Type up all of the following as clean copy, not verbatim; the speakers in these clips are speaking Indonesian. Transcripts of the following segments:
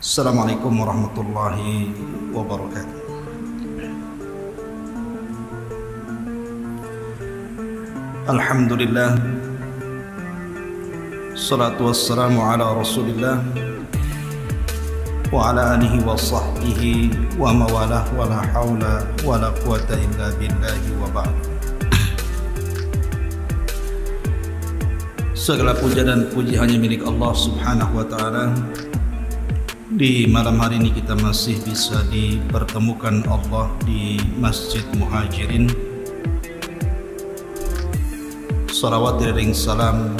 Assalamualaikum warahmatullahi wabarakatuh. Alhamdulillah, salatu wassalamu ala rasulillah wa ala alihi wa sahbihi wa mawalah wa la hawla wa la quwata illa billahi wa ba'd. Segala puja dan puji hanya milik Allah subhanahu wa ta'ala. Di malam hari ini kita masih bisa dipertemukan Allah di Masjid Muhajirin. Salawat dan salam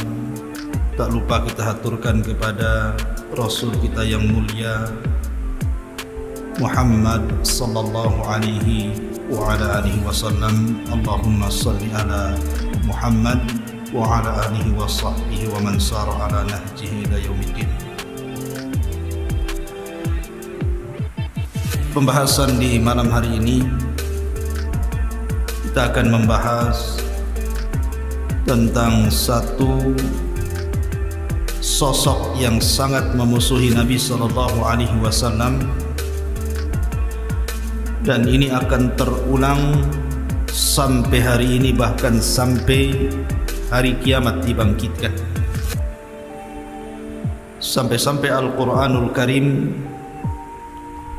tak lupa kita haturkan kepada Rasul kita yang mulia Muhammad sallallahu alaihi wa ala alihi wasallam. Allahumma salli ala Muhammad wa ala alihi wa sahbihi wa man sara ala nahjihi ila yaumiddin. Pembahasan di malam hari ini kita akan membahas tentang satu sosok yang sangat memusuhi Nabi sallallahu alaihi wasallam, dan ini akan terulang sampai hari ini, bahkan sampai hari kiamat dibangkitkan. Sampai-sampai Al-Quranul Karim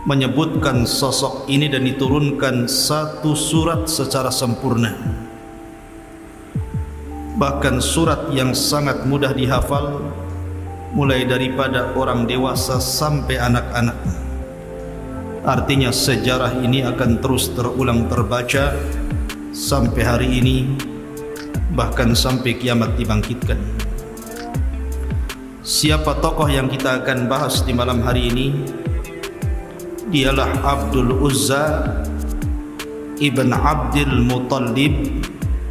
menyebutkan sosok ini dan diturunkan satu surat secara sempurna, bahkan surat yang sangat mudah dihafal mulai daripada orang dewasa sampai anak-anak. Artinya sejarah ini akan terus terulang terbaca sampai hari ini, bahkan sampai kiamat dibangkitkan. Siapa tokoh yang kita akan bahas di malam hari ini? Dialah Abdul Uzza ibn Abdul Muttalib,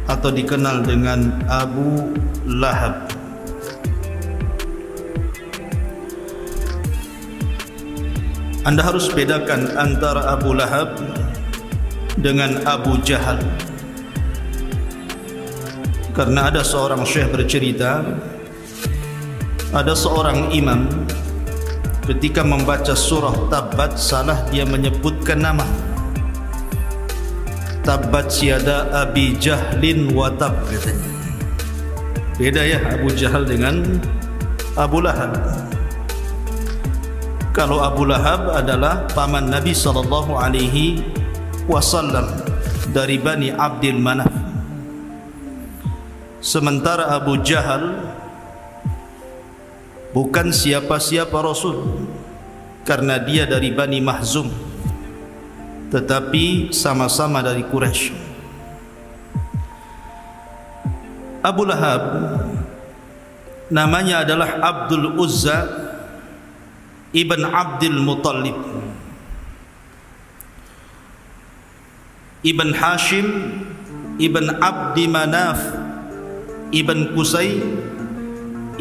atau dikenal dengan Abu Lahab. Anda harus bedakan antara Abu Lahab dengan Abu Jahal, karena ada seorang syekh bercerita, ada seorang imam ketika membaca surah Tabbat salah dia menyebutkan nama. Tabbat syada Abi Jahlin wa Tab, katanya. Beda ya Abu Jahal dengan Abu Lahab. Kalau Abu Lahab adalah paman Nabi sallallahu alaihi wasallam dari Bani Abdul Manaf. Sementara Abu Jahal bukan siapa-siapa Rasul, karena dia dari Bani Mahzum, tetapi sama-sama dari Quraisy. Abu Lahab namanya adalah Abdul Uzza ibn Abdul Muttalib ibn Hashim ibn Abdi Manaf ibn Qusay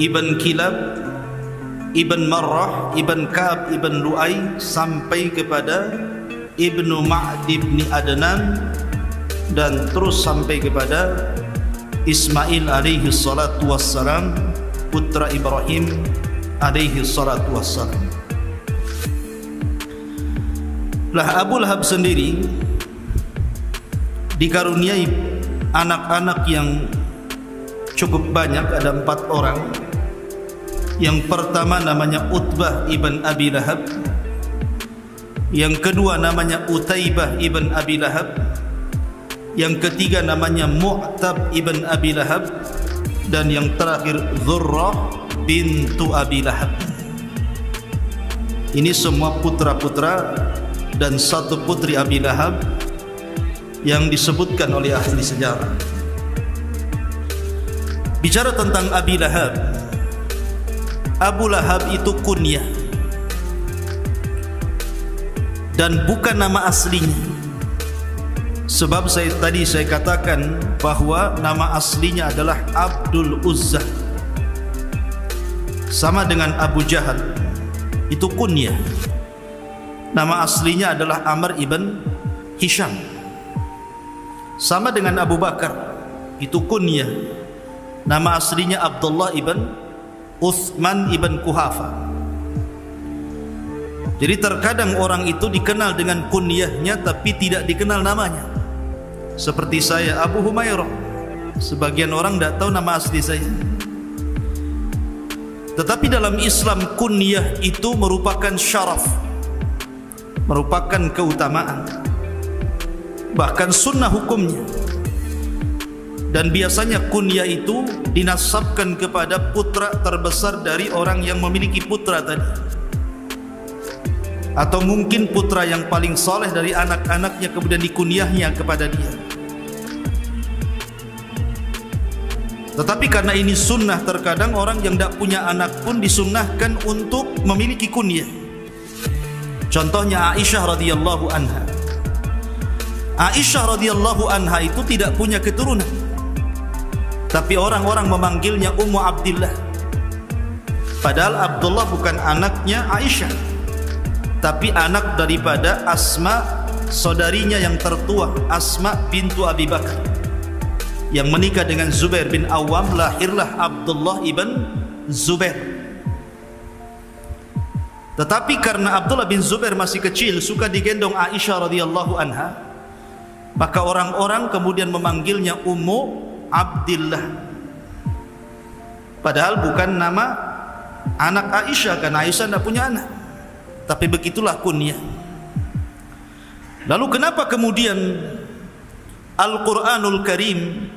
ibn Kilab ibn Marrah ibn Ka'ab ibn Lu'ay sampai kepada Ibnu Ma'd ibn Adnan, dan terus sampai kepada Ismail alaihi salatu wassalam, putra Ibrahim alaihi salatu wassalam. Lah Abu Lahab sendiri dikaruniai anak-anak yang cukup banyak, ada 4 orang. Yang pertama namanya Utbah ibn Abi Lahab, yang kedua namanya Utaibah ibn Abi Lahab, yang ketiga namanya Mu'tab ibn Abi Lahab, dan yang terakhir Dzurrah bintu Abi Lahab. Ini semua putra-putra dan satu putri Abi Lahab yang disebutkan oleh ahli sejarah. Bicara tentang Abi Lahab, Abu Lahab itu kunyah dan bukan nama aslinya. Sebab tadi saya katakan bahwa nama aslinya adalah Abdul Uzza, sama dengan Abu Jahal, itu kunyah. Nama aslinya adalah Amr ibn Hisham, sama dengan Abu Bakar, itu kunyah. Nama aslinya Abdullah ibn Uthman ibn Kuhafa. Jadi terkadang orang itu dikenal dengan kunyahnya tapi tidak dikenal namanya. Seperti saya, Abu Humairah. Sebagian orang tidak tahu nama asli saya. Tetapi dalam Islam kunyah itu merupakan syaraf, merupakan keutamaan, bahkan sunnah hukumnya. Dan biasanya kunyah itu dinasabkan kepada putra terbesar dari orang yang memiliki putra tadi, atau mungkin putra yang paling soleh dari anak-anaknya kemudian dikunyahnya kepada dia. Tetapi karena ini sunnah, terkadang orang yang tidak punya anak pun disunnahkan untuk memiliki kunyah. Contohnya Aisyah radhiyallahu anha. Aisyah radhiyallahu anha itu tidak punya keturunan, tapi orang-orang memanggilnya Ummu Abdillah. Padahal Abdullah bukan anaknya Aisyah, tapi anak daripada Asma, saudarinya yang tertua, Asma bintu Abi Bakar, yang menikah dengan Zubair bin Awam. Lahirlah Abdullah ibn Zubair. Tetapi karena Abdullah bin Zubair masih kecil, suka digendong Aisyah radhiyallahu anha, maka orang-orang kemudian memanggilnya Ummu Abdillah. Padahal bukan nama anak Aisyah, karena Aisyah tidak punya anak. Tapi begitulah kunyah. Lalu kenapa kemudian Al-Quranul Karim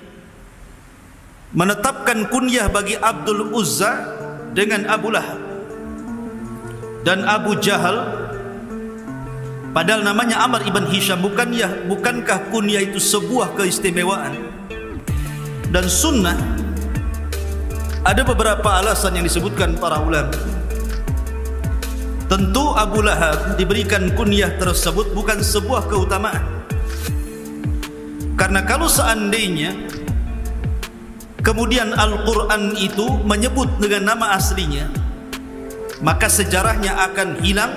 menetapkan kunyah bagi Abdul Uzza dengan Abu Lahab dan Abu Jahal, padahal namanya Amr ibn Hisham? Bukankah kunyah itu sebuah keistimewaan dan sunnah? Ada beberapa alasan yang disebutkan para ulama. Tentu Abu Lahab diberikan kunyah tersebut bukan sebuah keutamaan, karena kalau seandainya kemudian Al-Quran itu menyebut dengan nama aslinya, maka sejarahnya akan hilang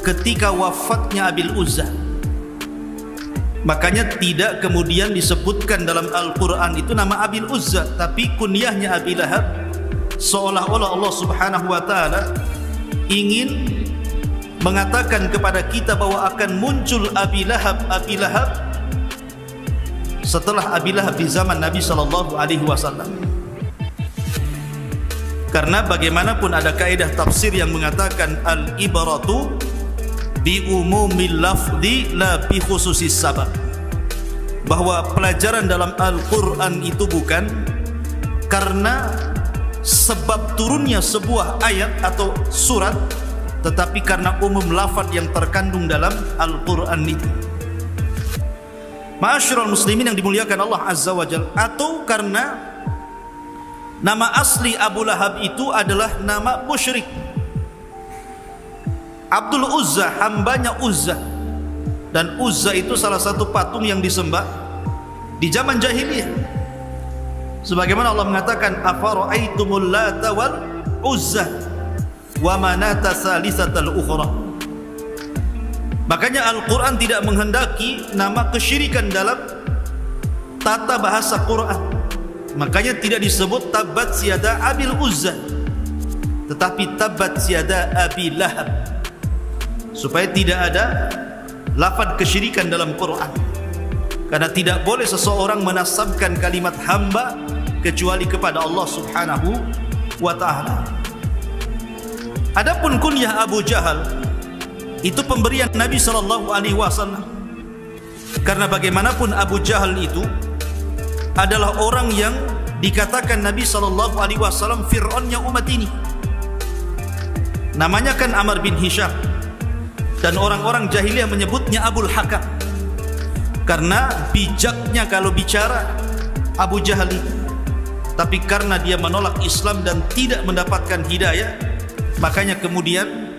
ketika wafatnya Abil Uzza. Makanya tidak kemudian disebutkan dalam Al-Quran itu nama Abil Uzza, tapi kunyahnya Abi Lahab, seolah-olah Allah subhanahu wa ta'ala ingin mengatakan kepada kita bahwa akan muncul Abi Lahab setelah Abi Lahab di zaman Nabi sallallahu alaihi wasallam. Karena bagaimanapun ada kaidah tafsir yang mengatakan al-ibratu bi umumil lafzi la bi khususis sabab, bahwa pelajaran dalam Al-Qur'an itu bukan karena sebab turunnya sebuah ayat atau surat, tetapi karena umum lafaz yang terkandung dalam Al-Qur'an itu. Ma'asyiral muslimin yang dimuliakan Allah Azza wa Jalla, atau karena nama asli Abu Lahab itu adalah nama musyrik. Abdul Uzza, hambanya Uzza, dan Uzza itu salah satu patung yang disembah di zaman jahiliyah. Sebagaimana Allah mengatakan, afara'aitumul lata wal uzza wa manata salisatal ukhra. Makanya Al-Quran tidak menghendaki nama kesyirikan dalam tata bahasa Quran. Makanya tidak disebut tabat siada Abil Uzza, tetapi tabat siada Abi Lahab, supaya tidak ada lafaz kesyirikan dalam Quran. Karena tidak boleh seseorang menasabkan kalimat hamba kecuali kepada Allah subhanahu wa ta'ala. Adapun kunyah Abu Jahal itu pemberian Nabi sallallahu alaihi wasallam. Karena bagaimanapun Abu Jahal itu adalah orang yang dikatakan Nabi sallallahu alaihi wasallam Fir'aunnya umat ini. Namanya kan Amr bin Hisham, dan orang-orang jahiliyah menyebutnya Abul Hakam, karena bijaknya kalau bicara Abu Jahal itu. Tapi karena dia menolak Islam dan tidak mendapatkan hidayah, makanya kemudian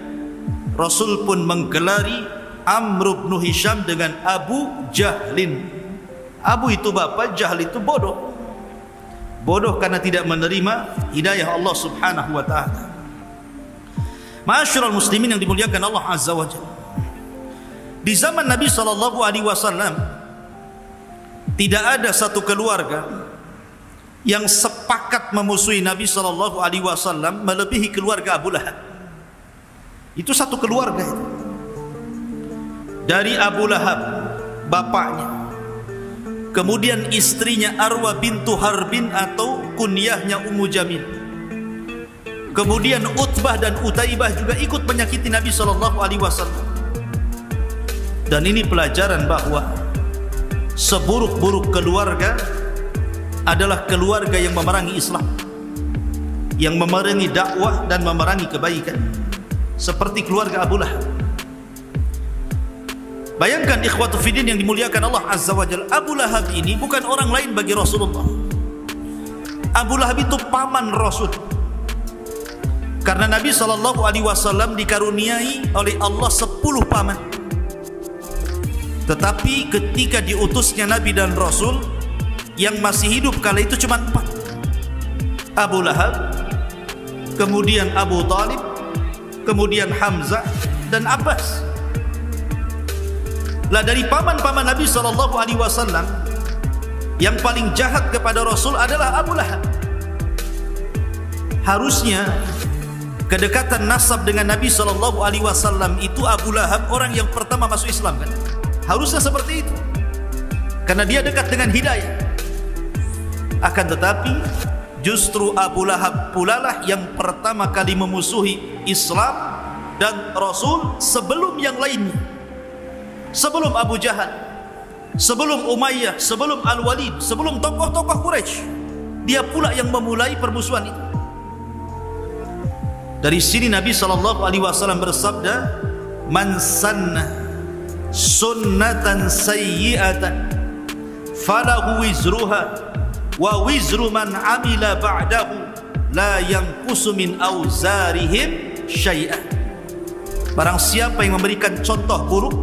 Rasul pun menggelari Amr bin Hisham dengan Abu Jahlin. Abu itu bapak, Jahl itu bodoh. Bodoh karena tidak menerima hidayah Allah subhanahu wa ta'ala. Ma'asyiral muslimin yang dimuliakan Allah Azza wa Jalla, di zaman Nabi sallallahu alaihi wasallam tidak ada satu keluarga yang sepakat memusuhi Nabi sallallahu alaihi wasallam melebihi keluarga Abu Lahab. Itu satu keluarga itu. Dari Abu Lahab, bapaknya, kemudian istrinya Arwa bintu Harbin atau kunyahnya Ummu Jamil, kemudian Utbah dan Utaibah juga ikut menyakiti Nabi SAW. Dan ini pelajaran bahwa seburuk-buruk keluarga adalah keluarga yang memerangi Islam, yang memerangi dakwah dan memerangi kebaikan, seperti keluarga Abu Lahab. Bayangkan ikhwatu fiddin yang dimuliakan Allah Azza wa Jalla, Abu Lahab ini bukan orang lain bagi Rasulullah. Abu Lahab itu paman Rasul. Karena Nabi SAW dikaruniai oleh Allah 10 paman. Tetapi ketika diutusnya Nabi dan Rasul, yang masih hidup kala itu cuma 4. Abu Lahab, kemudian Abu Talib, kemudian Hamzah dan Abbas. Lah dari paman-paman Nabi SAW, yang paling jahat kepada Rasul adalah Abu Lahab. Harusnya kedekatan nasab dengan Nabi SAW itu Abu Lahab orang yang pertama masuk Islam, kan? Harusnya seperti itu, karena dia dekat dengan hidayah. Akan tetapi justru Abu Lahab pula lah yang pertama kali memusuhi Islam dan Rasul sebelum yang lainnya. Sebelum Abu Jahal, sebelum Umayyah, sebelum Al-Walid, sebelum tokoh-tokoh Quraisy, dia pula yang memulai permusuhan itu. Dari sini Nabi SAW bersabda, "Man sanna sunnatan sayyi'atan falahu wizruha wa wizru man amila ba'dahu la yanqusu min auzarihim syai'an." Barang siapa yang memberikan contoh buruk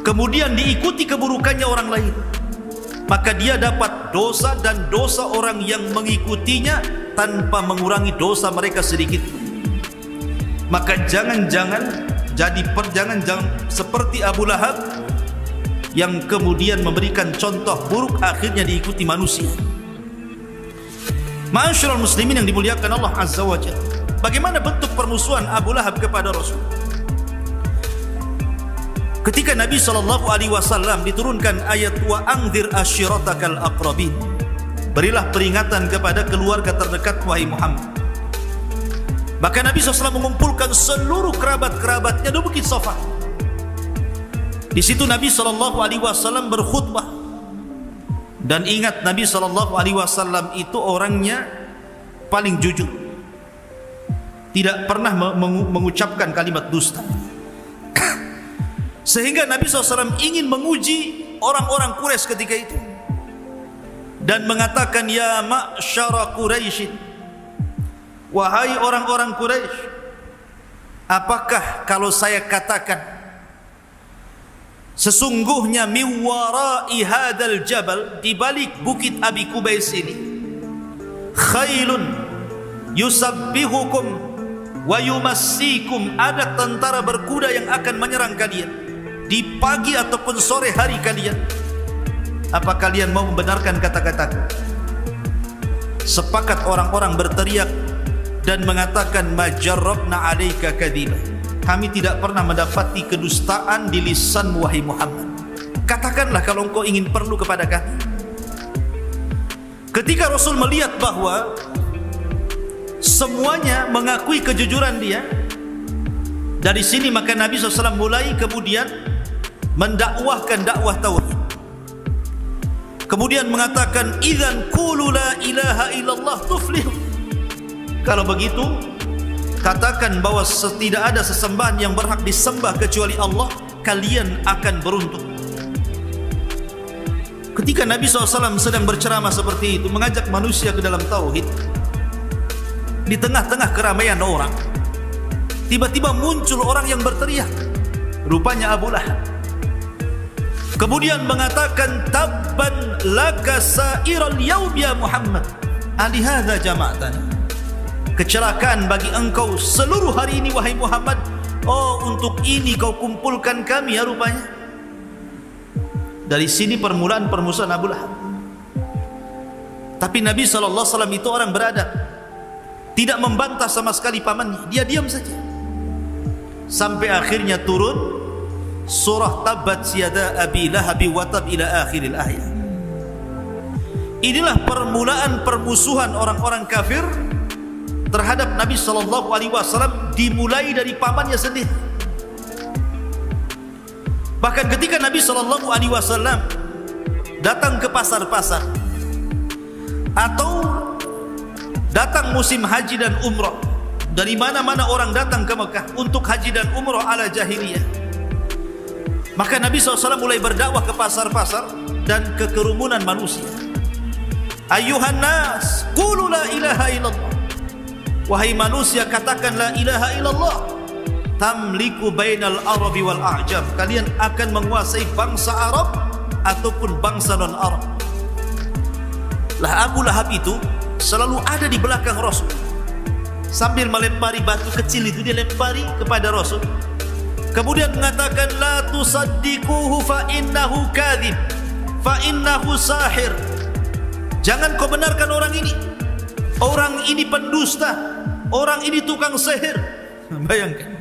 kemudian diikuti keburukannya orang lain, maka dia dapat dosa dan dosa orang yang mengikutinya tanpa mengurangi dosa mereka sedikit. Maka jangan-jangan seperti Abu Lahab yang kemudian memberikan contoh buruk akhirnya diikuti manusia. Ma'asyiral muslimin yang dimuliakan Allah Azza wa Jalla, bagaimana bentuk permusuhan Abu Lahab kepada Rasul? Ketika Nabi SAW diturunkan ayat wa anzir ashiratakal aqrabin, berilah peringatan kepada keluarga terdekat wahai Muhammad. Maka Nabi SAW mengumpulkan seluruh kerabat-kerabatnya di Bukit Safa. Di situ Nabi SAW berkhutbah. Dan ingat, Nabi SAW itu orangnya paling jujur, tidak pernah mengucapkan kalimat dusta. Sehingga Nabi SAW ingin menguji orang-orang Quraisy ketika itu dan mengatakan, ya ma'syara Quraisy, wahai orang-orang Quraisy, apakah kalau saya katakan sesungguhnya miwara'i hadal jabal, di balik bukit Abi Qubais ini, khailun yusabbihukum wa yumassikum, ada tentara berkuda yang akan menyerang kalian di pagi ataupun sore hari kalian, apa kalian mau membenarkan kata-kataku? Sepakat orang-orang berteriak dan mengatakan, majarrabna alaika kadhiba, kami tidak pernah mendapati kedustaan di lisan wahai Muhammad. Katakanlah kalau engkau ingin perlu kepada kami. Ketika Rasul melihat bahwa semuanya mengakui kejujuran dia, dari sini maka Nabi SAW mulai kemudian mendakwahkan dakwah tauhid. Kemudian mengatakan, idzan qulu la ilaha illallah tuflihu. Kalau begitu, katakan bahwa tidak ada sesembahan yang berhak disembah kecuali Allah, kalian akan beruntung. Ketika Nabi SAW sedang berceramah seperti itu, mengajak manusia ke dalam tauhid, di tengah-tengah keramaian orang, tiba-tiba muncul orang yang berteriak, rupanya Abu Lahab. Kemudian mengatakan, tabban laka sa'iral yaum ya Muhammad, alihadza jama'tana. Kecelakaan bagi engkau seluruh hari ini wahai Muhammad. Oh, untuk ini kau kumpulkan kami ya rupanya. Dari sini permulaan permusuhan Abu Lahab. Tapi Nabi SAW itu orang beradab, tidak membantah sama sekali pamannya, dia diam saja. sampai akhirnya turun surah Tabbat yada abi lahabi wa tab ila akhiril ayat. Inilah permulaan permusuhan orang-orang kafir terhadap Nabi sallallahu alaihi wasallam, dimulai dari pamannya sendiri. Bahkan ketika Nabi sallallahu alaihi wasallam datang ke pasar-pasar atau datang musim haji dan umrah, dari mana-mana orang datang ke Mekah untuk haji dan umrah ala jahiliyah, maka Nabi SAW mulai berdakwah ke pasar-pasar dan ke kerumunan manusia. Ayuhan nas, qulu la ilaha illallah. Wahai manusia, katakan la ilaha illallah. Tamliku bainal arabi wal a'jam. Kalian akan menguasai bangsa Arab ataupun bangsa non-Arab. Lah Abu Lahab itu selalu ada di belakang Rasul, sambil melempari batu kecil itu, dia lempari kepada Rasul. Kemudian mengatakan la tusaddiquhu fa innahu kadhib fa innahu sahir. Jangan kau benarkan orang ini. Orang ini pendusta, orang ini tukang sihir. Bayangkan,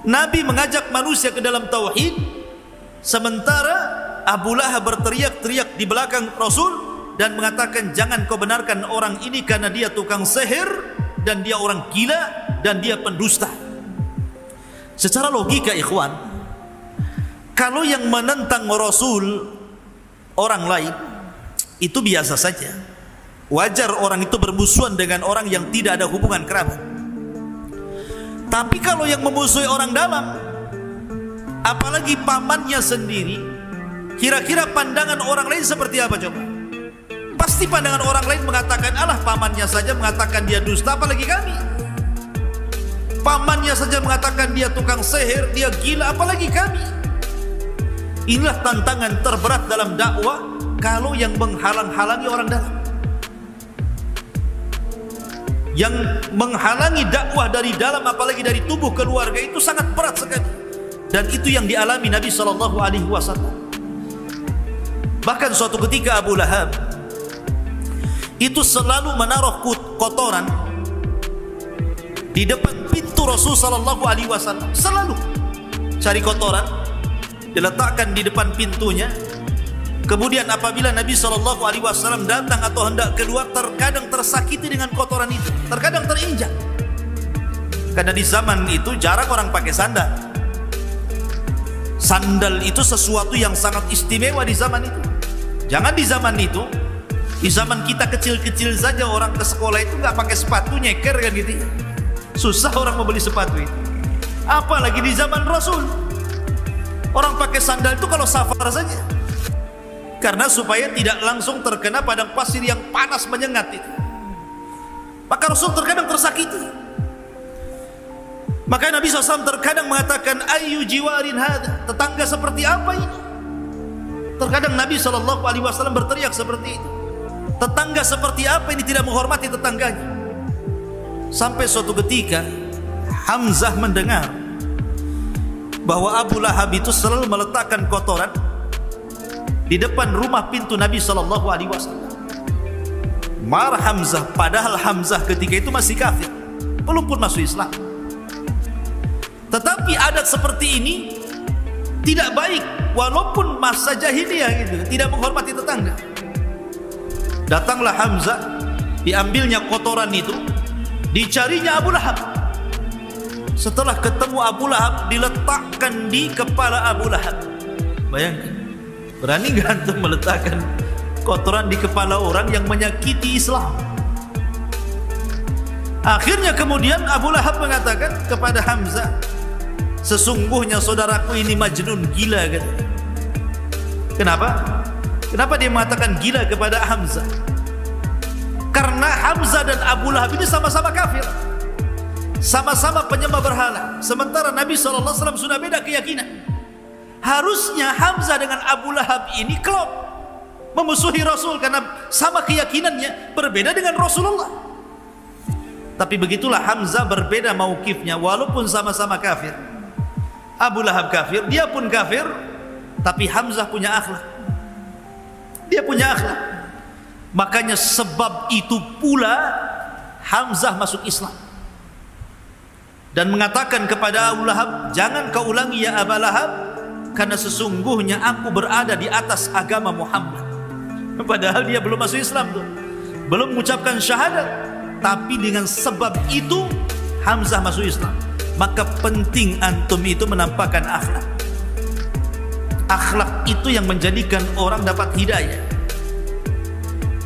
Nabi mengajak manusia ke dalam tauhid, sementara Abu Lahab berteriak-teriak di belakang Rasul dan mengatakan jangan kau benarkan orang ini karena dia tukang sihir dan dia orang gila dan dia pendusta. Secara logika ikhwan, kalau yang menentang Rasul orang lain itu biasa saja, wajar orang itu bermusuhan dengan orang yang tidak ada hubungan kerabat. Tapi kalau yang memusuhi orang dalam, apalagi pamannya sendiri, kira-kira pandangan orang lain seperti apa coba? Pasti pandangan orang lain mengatakan alah pamannya saja mengatakan dia dusta, apalagi kami. Pamannya saja mengatakan dia tukang sihir, dia gila, apalagi kami. Inilah tantangan terberat dalam dakwah kalau yang menghalang-halangi orang dalam. Yang menghalangi dakwah dari dalam, apalagi dari tubuh keluarga, itu sangat berat sekali. Dan itu yang dialami Nabi SAW. Bahkan suatu ketika Abu Lahab itu selalu menaruh kotoran di depan pintu Rasul SAW. Selalu cari kotoran, diletakkan di depan pintunya. Kemudian apabila Nabi SAW datang atau hendak keluar, terkadang tersakiti dengan kotoran itu, terkadang terinjak. Karena di zaman itu jarang orang pakai sandal. Sandal itu sesuatu yang sangat istimewa di zaman itu. Jangan di zaman itu, di zaman kita kecil-kecil saja orang ke sekolah itu nggak pakai sepatu, nyeker kan gitu ya. Susah orang membeli sepatu itu. Apalagi di zaman Rasul, orang pakai sandal itu kalau safar saja, karena supaya tidak langsung terkena padang pasir yang panas menyengat itu. Maka Rasul terkadang tersakiti. Maka Nabi SAW terkadang mengatakan ayu jiwarin hadha, tetangga seperti apa ini? Terkadang Nabi SAW berteriak seperti itu, tetangga seperti apa ini tidak menghormati tetangganya. Sampai suatu ketika Hamzah mendengar bahwa Abu Lahab itu selalu meletakkan kotoran di depan rumah pintu Nabi SAW. Marah Hamzah, padahal Hamzah ketika itu masih kafir, belum pun masuk Islam. Tetapi adat seperti ini tidak baik, walaupun masa jahiliyah gitu, tidak menghormati tetangga. Datanglah Hamzah, diambilnya kotoran itu, dicarinya Abu Lahab. Setelah ketemu Abu Lahab, diletakkan di kepala Abu Lahab. Bayangkan, berani nggak antum meletakkan kotoran di kepala orang yang menyakiti Islam? Akhirnya kemudian Abu Lahab mengatakan kepada Hamzah, sesungguhnya saudaraku ini majnun, gila gitu. Kenapa? Kenapa dia mengatakan gila kepada Hamzah? Karena Hamzah dan Abu Lahab ini sama-sama kafir, sama-sama penyembah berhala. Sementara Nabi SAW sudah beda keyakinan. Harusnya Hamzah dengan Abu Lahab ini klop, memusuhi Rasul karena sama keyakinannya, berbeda dengan Rasulullah. Tapi begitulah Hamzah berbeda maukifnya, walaupun sama-sama kafir. Abu Lahab kafir, dia pun kafir, tapi Hamzah punya akhlak. Dia punya akhlak. Makanya sebab itu pula Hamzah masuk Islam. dan mengatakan kepada Abu Lahab, jangan kau ulangi ya Aba Lahab, karena sesungguhnya aku berada di atas agama Muhammad. Padahal dia belum masuk Islam tuh, belum mengucapkan syahadat, tapi dengan sebab itu Hamzah masuk Islam. Maka penting antum itu menampakkan akhlak. Akhlak itu yang menjadikan orang dapat hidayah.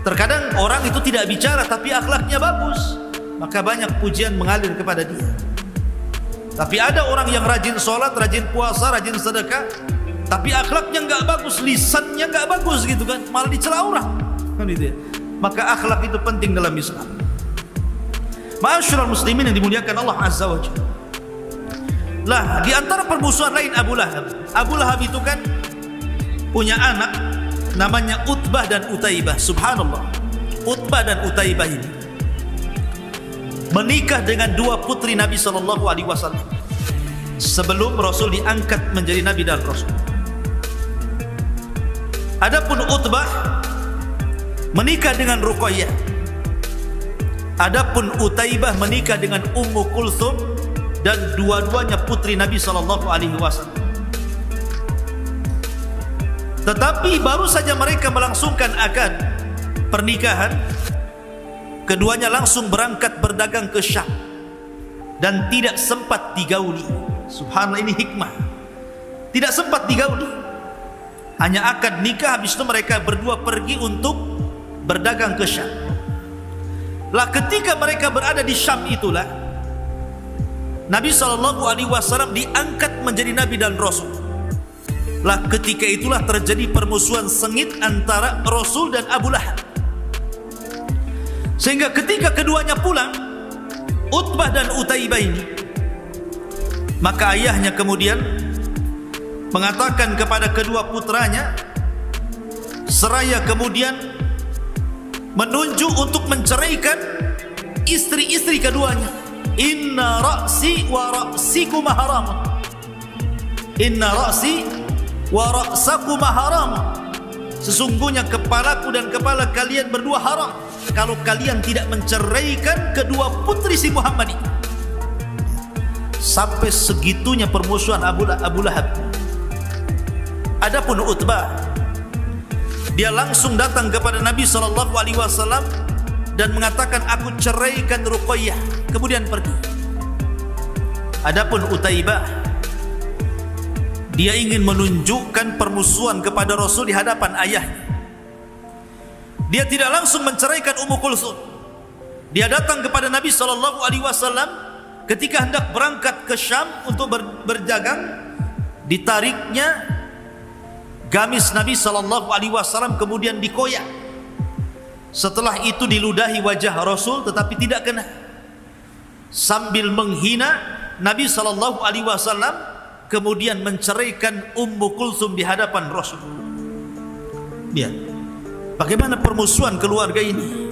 Terkadang orang itu tidak bicara tapi akhlaknya bagus, maka banyak pujian mengalir kepada dia. Tapi ada orang yang rajin sholat, rajin puasa, rajin sedekah, tapi akhlaknya nggak bagus, lisannya nggak bagus gitu kan, malah dicela orang. Maka akhlak itu penting dalam Islam. Ma'asyiral muslimin yang dimuliakan Allah Azza wa Jalla. Lah, di antara permusuhan lain Abu Lahab. Abu Lahab itu kan punya anak namanya Utbah dan Utaibah. Subhanallah. Utbah dan Utaibah ini menikah dengan dua putri Nabi sallallahu alaihi wasallam sebelum Rasul diangkat menjadi nabi dan rasul. Adapun Utbah menikah dengan Ruqayyah. Adapun Utaibah menikah dengan Ummu Kulthum, dan dua-duanya putri Nabi sallallahu alaihi wasallam. Tetapi baru saja mereka melangsungkan akad pernikahan, keduanya langsung berangkat berdagang ke Syam dan tidak sempat digauli. Subhanallah, ini hikmah. Tidak sempat digauli, hanya akad nikah, habis itu mereka berdua pergi untuk berdagang ke Syam. Lah ketika mereka berada di Syam itulah Nabi SAW diangkat menjadi nabi dan rasul. Lah ketika itulah terjadi permusuhan sengit antara Rasul dan Abu Lahab. Sehingga ketika keduanya pulang, Utbah dan Utaibah ini, maka ayahnya kemudian mengatakan kepada kedua putranya, seraya kemudian menunjuk untuk menceraikan istri-istri keduanya. Inna ra'si wa ra'sikuma haram. Inna ra'si wa ra'sakuma haram. Sesungguhnya kepalaku dan kepala kalian berdua haram kalau kalian tidak menceraikan kedua putri si Muhammad ini. Sampai segitunya permusuhan Abu Lahab. Adapun Utbah, dia langsung datang kepada Nabi SAW dan mengatakan, aku ceraikan Ruqayyah, kemudian pergi. Adapun Utaibah, dia ingin menunjukkan permusuhan kepada Rasul di hadapan ayahnya. Dia tidak langsung menceraikan Ummu Kulthum. Dia datang kepada Nabi SAW ketika hendak berangkat ke Syam untuk berdagang. Ditariknya gamis Nabi SAW, kemudian dikoyak. Setelah itu diludahi wajah Rasul, tetapi tidak kena. Sambil menghina Nabi SAW, kemudian menceraikan Ummu Kulthum di hadapan Rasul. Lihat bagaimana permusuhan keluarga ini,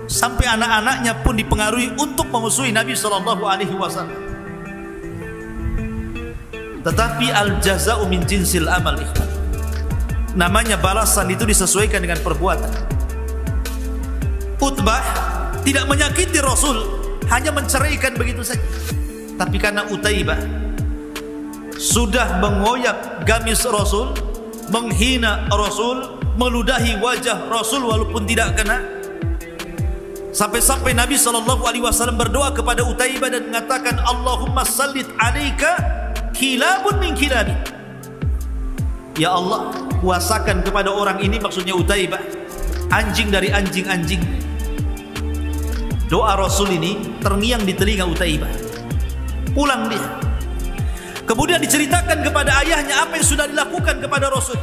sampai anak-anaknya pun dipengaruhi untuk memusuhi Nabi SAW. Tetapi al-jaza'u min jinsil amal. Namanya balasan itu disesuaikan dengan perbuatan. Utbah tidak menyakiti Rasul, hanya menceraikan begitu saja. Tapi karena Utaibah sudah mengoyak gamis Rasul, menghina Rasul, meludahi wajah Rasul walaupun tidak kena, sampai-sampai Nabi SAW berdoa kepada Utaibah dan mengatakan, Allahumma sallit alaika kilabun min kilabi. Ya Allah, kuasakan kepada orang ini, maksudnya Utaibah, anjing dari anjing-anjing. Doa Rasul ini terngiang di telinga Utaibah. Pulang dia, kemudian diceritakan kepada ayahnya apa yang sudah dilakukan kepada Rasul.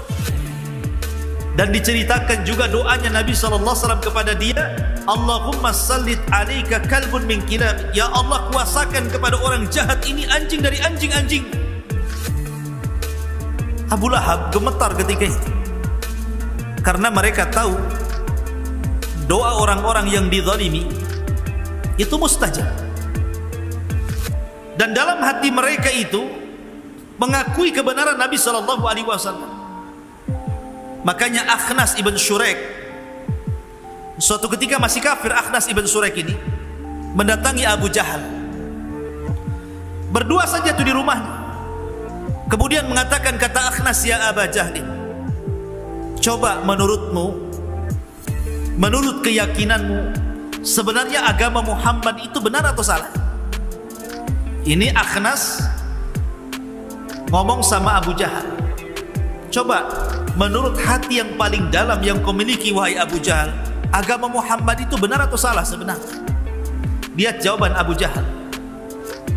Dan diceritakan juga doanya Nabi SAW kepada dia, Allahumma sallit alaika kalbun min kilab. Ya Allah, kuasakan kepada orang jahat ini anjing dari anjing-anjing. Abu Lahab gemetar ketika itu, karena mereka tahu doa orang-orang yang dizalimi itu mustajab. Dan dalam hati mereka itu mengakui kebenaran Nabi SAW. Makanya Akhnas ibn Syuraik, suatu ketika masih kafir, Akhnas ibn Syuraik ini mendatangi Abu Jahal. Berdua saja itu di rumahnya. Kemudian mengatakan, kata Akhnas, ya Aba Jahlin, coba menurutmu, menurut keyakinanmu, sebenarnya agama Muhammad itu benar atau salah? Ini Akhnas ngomong sama Abu Jahal. Coba menurut hati yang paling dalam yang kau miliki, wahai Abu Jahal, agama Muhammad itu benar atau salah sebenarnya? Lihat jawaban Abu Jahal.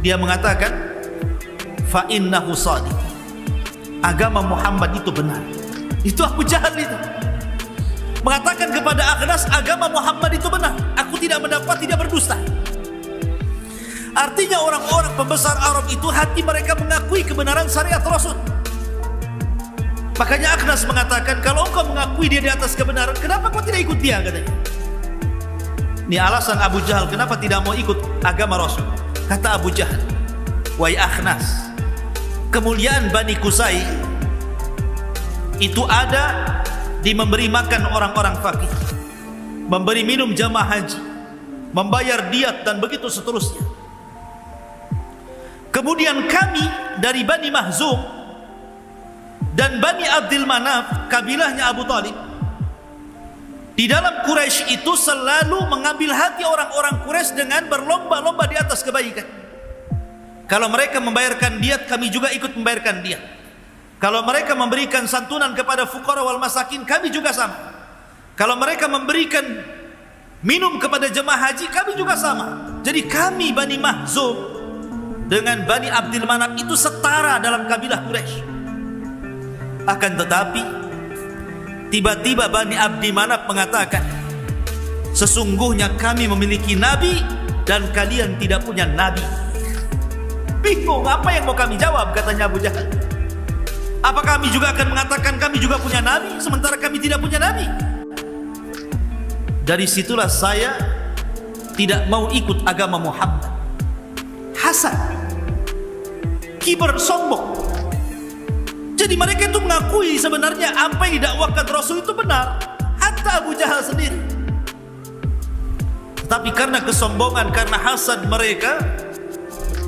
Dia mengatakan, fa innahu shadiq. Agama Muhammad itu benar. Itu Abu Jahal itu mengatakan kepada Akhnas, agama Muhammad itu benar. Aku tidak mendapat, tidak berdusta. Artinya orang-orang pembesar Arab itu hati mereka mengakui kebenaran syariat Rasul. Makanya Akhnas mengatakan, kalau engkau mengakui dia di atas kebenaran, kenapa kau tidak ikut dia, katanya. Ini alasan Abu Jahal kenapa tidak mau ikut agama Rasul. Kata Abu Jahal, wahai Akhnas, kemuliaan Bani Qusay itu ada di memberi makan orang-orang fakir, memberi minum jamaah haji, membayar diat, dan begitu seterusnya. Kemudian kami dari Bani Mahzum dan Bani Abdul Manaf, kabilahnya Abu Talib, di dalam Quraisy itu selalu mengambil hati orang-orang Quraisy dengan berlomba-lomba di atas kebaikan. Kalau mereka membayarkan diat, kami juga ikut membayarkan diat. Kalau mereka memberikan santunan kepada fuqara wal masakin, kami juga sama. Kalau mereka memberikan minum kepada jemaah haji, kami juga sama. Jadi kami Bani Mahzum dengan Bani Abdul Manaf itu setara dalam kabilah Quraisy. Akan tetapi tiba-tiba Bani Abdi Manaf mengatakan, sesungguhnya kami memiliki nabi dan kalian tidak punya nabi. Bingung, apa yang mau kami jawab, katanya Abu Jahal. Apa kami juga akan mengatakan kami juga punya nabi sementara kami tidak punya nabi? Dari situlah saya tidak mau ikut agama Muhammad. Hasad, kibar, sombong. Jadi mereka itu mengakui sebenarnya apa yang didakwakan Rasul itu benar, hatta Abu Jahal sendiri. Tapi karena kesombongan, karena hasad mereka,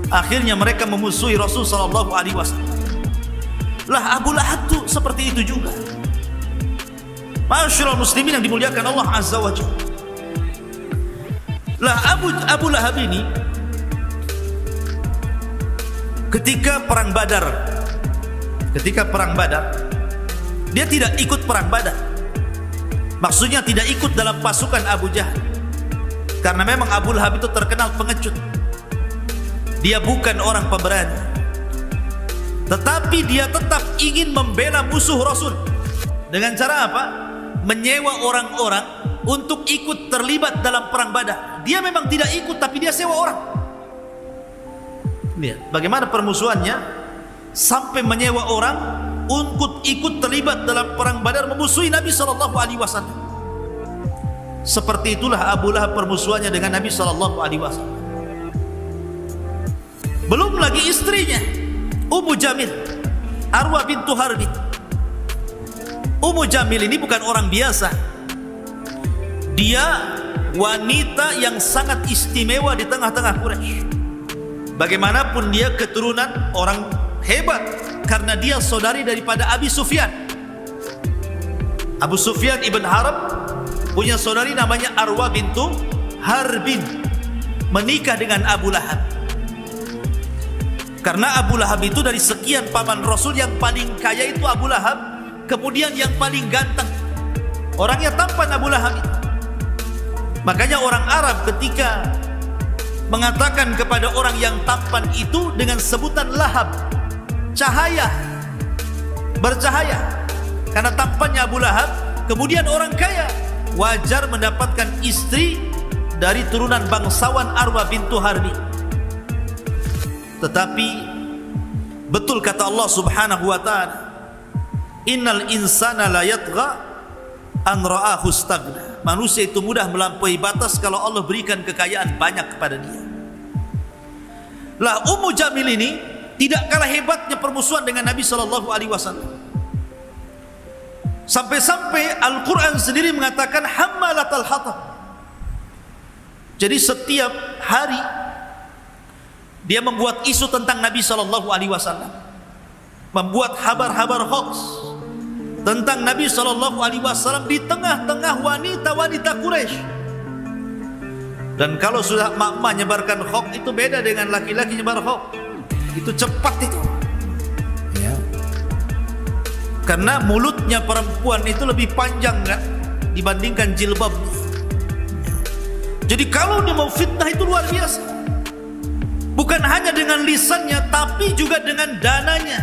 akhirnya mereka memusuhi Rasul sallallahu alaihi wasallam. Lah Abu Lahab itu seperti itu juga. Ma'asyiral muslimin yang dimuliakan Allah Azza wa Jalla. Lah Abu Lahab ini ketika perang Badar, dia tidak ikut perang Badar. Maksudnya tidak ikut dalam pasukan Abu Jahal. Karena memang Abu Lahab itu terkenal pengecut. Dia bukan orang pemberani. Tetapi dia tetap ingin membela musuh Rasul. Dengan cara apa? Menyewa orang-orang untuk ikut terlibat dalam perang Badar. Dia memang tidak ikut, tapi dia sewa orang. Lihat bagaimana permusuhannya, sampai menyewa orang untuk ikut terlibat dalam perang Badar memusuhi Nabi sallallahu alaihi wasallam. Seperti itulah Abu Lahab permusuhannya dengan Nabi sallallahu alaihi wasallam. Belum lagi istrinya Ummu Jamil, Arwa bintu Harbi. Ummu Jamil ini bukan orang biasa. Dia wanita yang sangat istimewa di tengah-tengah Quraisy. Bagaimanapun dia keturunan orang hebat, karena dia saudari daripada Abi Sufyan. Abu Sufyan ibn Harb punya saudari namanya Arwa bintu Harbin, menikah dengan Abu Lahab. Karena Abu Lahab itu dari sekian paman Rasul yang paling kaya itu Abu Lahab, kemudian yang paling ganteng, orangnya tampan Abu Lahab itu. Makanya orang Arab ketika mengatakan kepada orang yang tampan itu dengan sebutan lahab, cahaya, bercahaya. Karena tampannya Abu Lahab, kemudian orang kaya, wajar mendapatkan istri dari turunan bangsawan Arwa bintu Harbi. Tetapi betul kata Allah Subhanahu wa taala, innal insana la yatgha an ra'ahu istaghna. Manusia itu mudah melampaui batas kalau Allah berikan kekayaan banyak kepada dia. Lah Ummu Jamil ini tidak kalah hebatnya permusuhan dengan Nabi sallallahu alaihi wasallam. Sampai-sampai Al-Qur'an sendiri mengatakan hammalatal hatab. Jadi setiap hari Dia membuat isu tentang Nabi SAW, membuat habar-habar hoax tentang Nabi SAW di tengah-tengah wanita-wanita Quraisy. Dan kalau sudah emak-emak nyebarkan hoax, itu beda dengan laki-laki nyebar hoax. Itu cepat itu ya. Karena mulutnya perempuan itu lebih panjang kan dibandingkan jilbab. Jadi kalau dia mau fitnah itu luar biasa. Bukan hanya dengan lisannya, tapi juga dengan dananya.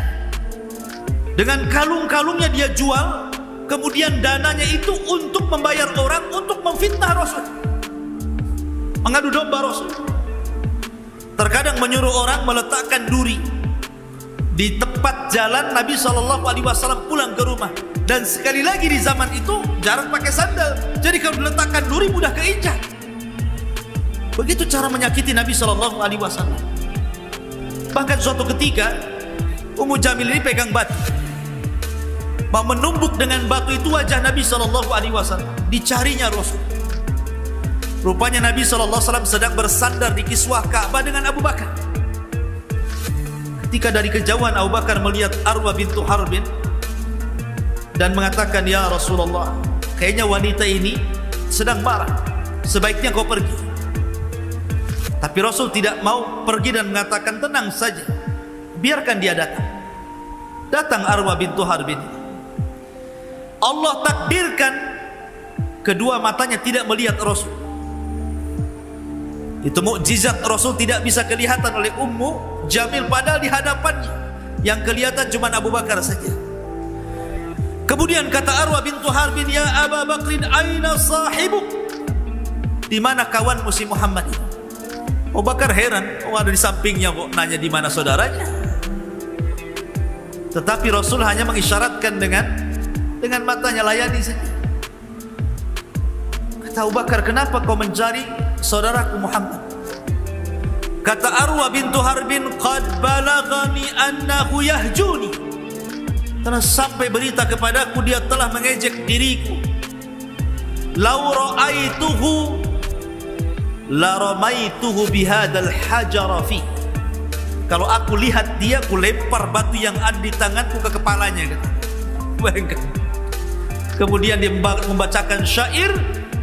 Dengan kalung-kalungnya dia jual, kemudian dananya itu untuk membayar orang untuk memfitnah Rasul, mengadu domba Rasul. Terkadang menyuruh orang meletakkan duri di tempat jalan Nabi SAW pulang ke rumah. Dan sekali lagi di zaman itu jarang pakai sandal, jadi kalau diletakkan duri mudah keinjak. Begitu cara menyakiti Nabi SAW. Bahkan suatu ketika Ummu Jamil ini pegang batu, mau menumbuk dengan batu itu wajah Nabi SAW. Dicarinya Rasul. Rupanya Nabi SAW sedang bersandar di kiswah Ka'bah dengan Abu Bakar. Ketika dari kejauhan Abu Bakar melihat Arwah bintu Harbin dan mengatakan, "Ya Rasulullah, kayaknya wanita ini sedang marah, sebaiknya kau pergi." Tapi Rasul tidak mau pergi dan mengatakan, "Tenang saja, biarkan dia datang." Datang Arwah bintu Harbin. Allah takdirkan kedua matanya tidak melihat Rasul. Itu mukjizat, Rasul tidak bisa kelihatan oleh Ummu Jamil, padahal di hadapannya yang kelihatan cuma Abu Bakar saja. Kemudian kata Arwah bintu Harbin, "Ya Aba Bakrin, aina sahibuk?" Di mana kawanmu si Muhammad ini? Abu Bakar heran, ada di sampingnya kok nanya di mana saudaranya. Tetapi Rasul hanya mengisyaratkan dengan matanya, layani saja. Kata Abu Bakar, "Kenapa kau mencari saudaraku Muhammad?" Kata Arwah bintu Harbin, "Qad balagani annahu yahjuni." Karena sampai berita kepadaku dia telah mengejek diriku. "Lau ra'aituhu la ramaituhu bihadzal hajara fi." Kalau aku lihat dia, aku lempar batu yang ada di tanganku ke kepalanya. Bayangkan. Kemudian dia membacakan syair,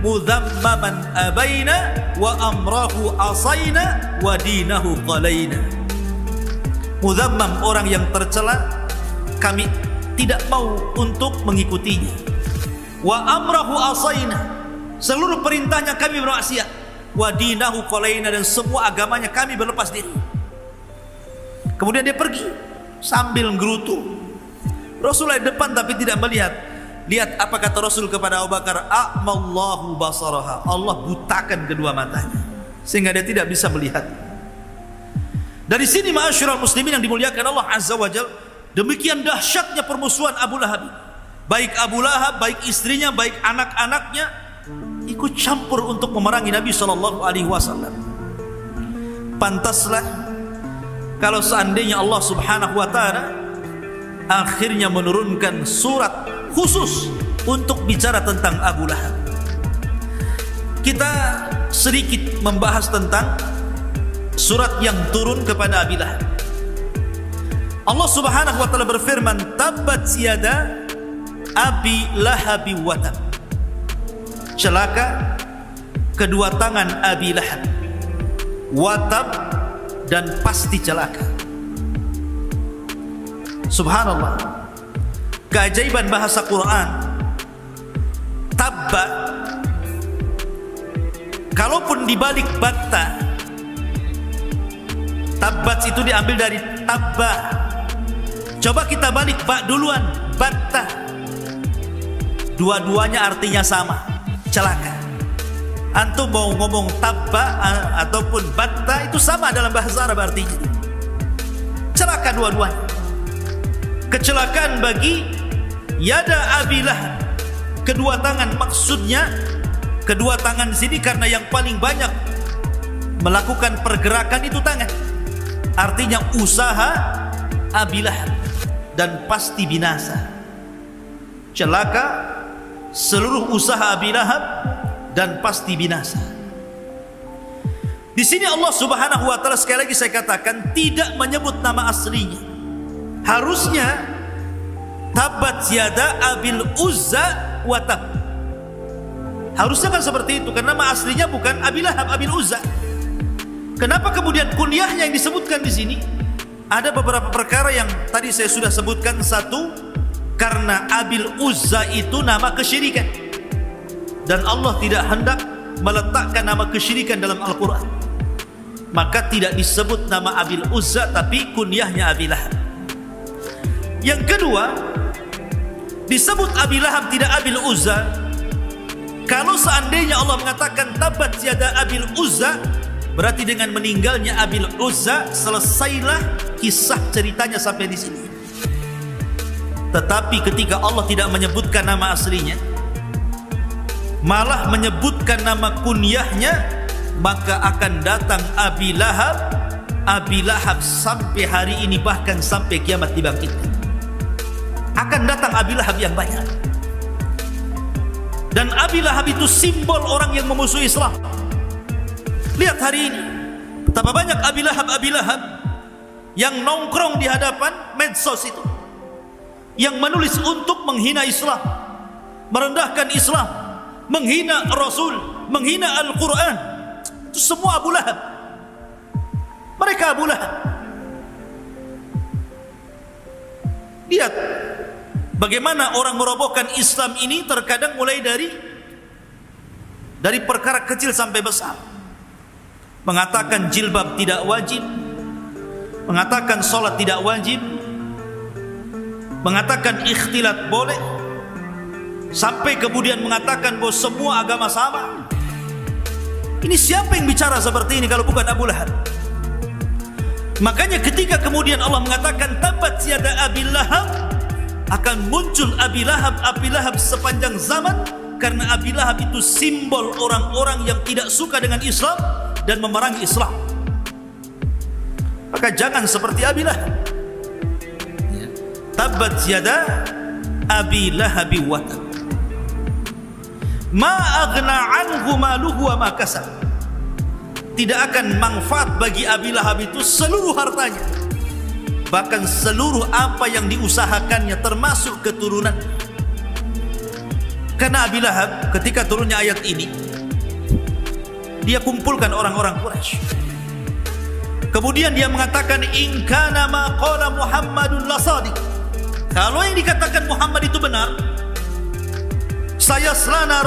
"Mudhammaman abaina wa amrahu asaina wa dinahu qalaina." Mudhammam, orang yang tercela, kami tidak mau untuk mengikutinya. Wa amrahu asaina, seluruh perintahnya kami bermaksiat. Wa dinahu qalaina, dan semua agamanya kami berlepas diri. Kemudian dia pergi sambil gerutu. Rasulullah di depan tapi tidak melihat. Lihat apa kata Rasul kepada Abu Bakar, "A'mallahu basaraha." Allah butakan kedua matanya sehingga dia tidak bisa melihat. Dari sini ma'asyiral muslimin yang dimuliakan Allah Azza wa Jalla, demikian dahsyatnya permusuhan Abu Lahab. Baik Abu Lahab, baik istrinya, baik anak-anaknya ikut campur untuk memerangi Nabi SAW. Pantaslah kalau seandainya Allah Subhanahu wa Ta'ala akhirnya menurunkan surat khusus untuk bicara tentang Abu Lahab. Kita sedikit membahas tentang surat yang turun kepada Abi Lahab. Allah Subhanahu wa Ta'ala berfirman, "Tabbat yada Abi Lahabi wa tab." Celaka kedua tangan Abi Lahab, watab, dan pasti celaka. Subhanallah, keajaiban bahasa Quran. Tabba, kalaupun dibalik batta, tabbat itu diambil dari tabba. Coba kita balik ba duluan, batta. Dua-duanya artinya sama, celaka. Antum mau ngomong tabba ataupun batta itu sama dalam bahasa Arab artinya. Celaka dua-duanya. Kecelakaan bagi yada Abi Lahab, kedua tangan, maksudnya kedua tangan di sini karena yang paling banyak melakukan pergerakan itu tangan. Artinya usaha Abi Lahab dan pasti binasa. Celaka seluruh usaha Abi Lahab dan pasti binasa. Di sini Allah Subhanahu wa taala, sekali lagi saya katakan, tidak menyebut nama aslinya. Harusnya tabat yada abil uzza wa tab. Harusnya kan seperti itu, karena nama aslinya bukan Abi Lahab, Abil Uzza. Kenapa kemudian kunyahnya yang disebutkan di sini? Ada beberapa perkara yang tadi saya sudah sebutkan. Satu, karena Abil Uzza itu nama kesyirikan, dan Allah tidak hendak meletakkan nama kesyirikan dalam Al-Quran, maka tidak disebut nama Abil Uzza, tapi kunyahnya Abi Lahab. Yang kedua, disebut Abi Lahab tidak Abil Uzza. Kalau seandainya Allah mengatakan tabat yada Abil Uzza, berarti dengan meninggalnya Abil Uzza selesailah kisah ceritanya sampai di sini. Tetapi ketika Allah tidak menyebutkan nama aslinya, malah menyebutkan nama kunyahnya, maka akan datang Abi Lahab. Abi Lahab sampai hari ini, bahkan sampai kiamat dibangkitkan, akan datang Abi Lahab yang banyak. Dan Abi Lahab itu simbol orang yang memusuhi Islam. Lihat hari ini, betapa banyak Abi Lahab yang nongkrong di hadapan medsos itu, yang menulis untuk menghina Islam, merendahkan Islam, menghina Rasul, menghina Al-Quran. Itu semua Abu Lahab. Mereka Abu Lahab. Lihat bagaimana orang merobohkan Islam ini, terkadang mulai dari perkara kecil sampai besar. Mengatakan jilbab tidak wajib, mengatakan sholat tidak wajib, mengatakan ikhtilat boleh, sampai kemudian mengatakan bahwa semua agama sama. Ini siapa yang bicara seperti ini kalau bukan Abu Lahab? Makanya ketika kemudian Allah mengatakan tabat yada Abi Lahab, akan muncul Abi Lahab sepanjang zaman, karena Abi Lahab itu simbol orang-orang yang tidak suka dengan Islam dan memerangi Islam. Maka jangan seperti Abi Lahab. Tabat yada Abi Lahab wa tab, ma aghna anhu maluhu wa ma kasab. Tidak akan manfaat bagi Abi Lahab itu seluruh hartanya, bahkan seluruh apa yang diusahakannya, termasuk keturunan. Karena Abi Lahab ketika turunnya ayat ini, dia kumpulkan orang-orang Quraisy. Kemudian dia mengatakan, in kana ma qala Muhammadun la sadiq. Kalau yang dikatakan Muhammad itu benar, saya selana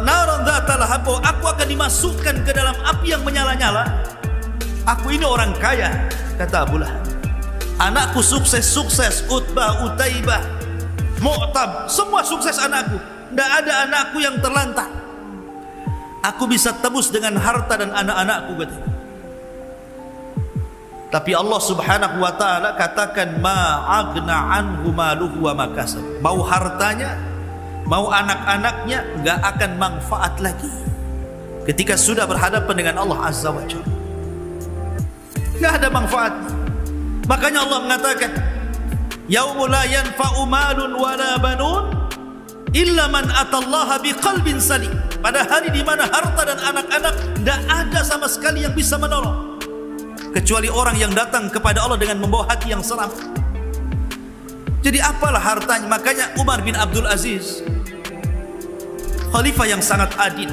naron dzata lahab, aku akan dimasukkan ke dalam api yang menyala-nyala. Aku ini orang kaya, kata Abu Lahab. Anakku sukses, Utbah, Utaibah, Mu'tab, semua sukses anakku. Tidak ada anakku yang terlantar. Aku bisa tebus dengan harta dan anak-anakku, katanya. Tapi Allah Subhanahu wa taala katakan, ma aghna anhu maluhu wa ma kasab. Mau hartanya, mau anak-anaknya, enggak akan manfaat lagi ketika sudah berhadapan dengan Allah Azza wa Jalla. Enggak ada manfaatnya. Makanya Allah mengatakan, yaumul la yanfa'u malun wala banun illa man atallaha biqalbin salim. Pada hari di mana harta dan anak-anak tidak ada sama sekali yang bisa menolong, kecuali orang yang datang kepada Allah dengan membawa hati yang selamat. Jadi apalah hartanya? Makanya Umar bin Abdul Aziz, khalifah yang sangat adil,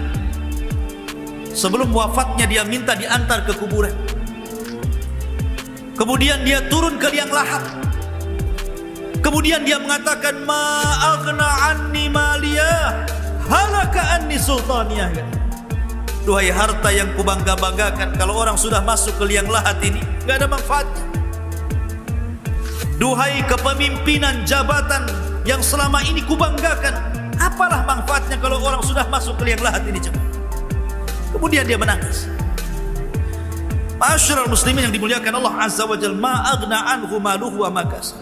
sebelum wafatnya dia minta diantar ke kuburan. Kemudian dia turun ke liang lahat. Kemudian dia mengatakan, ma aghna anni maliyah halaka anni sultaniyah. Duhai harta yang kubangga-banggakan, kalau orang sudah masuk ke liang lahat ini enggak ada manfaatnya. Duhai kepemimpinan jabatan yang selama ini kubanggakan, apalah manfaatnya kalau orang sudah masuk ke liang lahat ini, coba. Kemudian dia menangis. Ma'asyiral muslimin yang dimuliakan Allah Azza wa Jalla, ma aghna anhu maluhu wa ma kasab.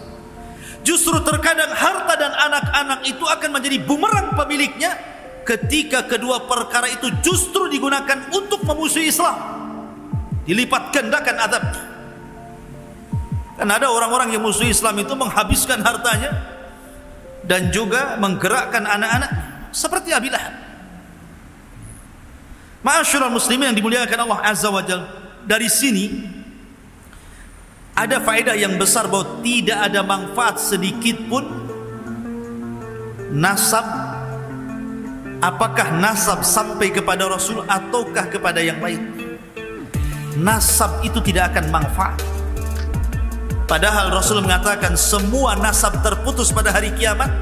Justru terkadang harta dan anak-anak itu akan menjadi bumerang pemiliknya ketika kedua perkara itu justru digunakan untuk memusuhi Islam. Dilipat gandakan azabnya. Kan ada orang-orang yang musuh Islam itu menghabiskan hartanya dan juga menggerakkan anak-anak seperti Abi Lahab. Ma'asyiral muslimin yang dimuliakan Allah Azza wa Jalla, dari sini ada faedah yang besar bahwa tidak ada manfaat sedikit pun nasab, apakah nasab sampai kepada Rasul ataukah kepada yang lain. Nasab itu tidak akan manfaat. Padahal Rasul mengatakan semua nasab terputus pada hari kiamat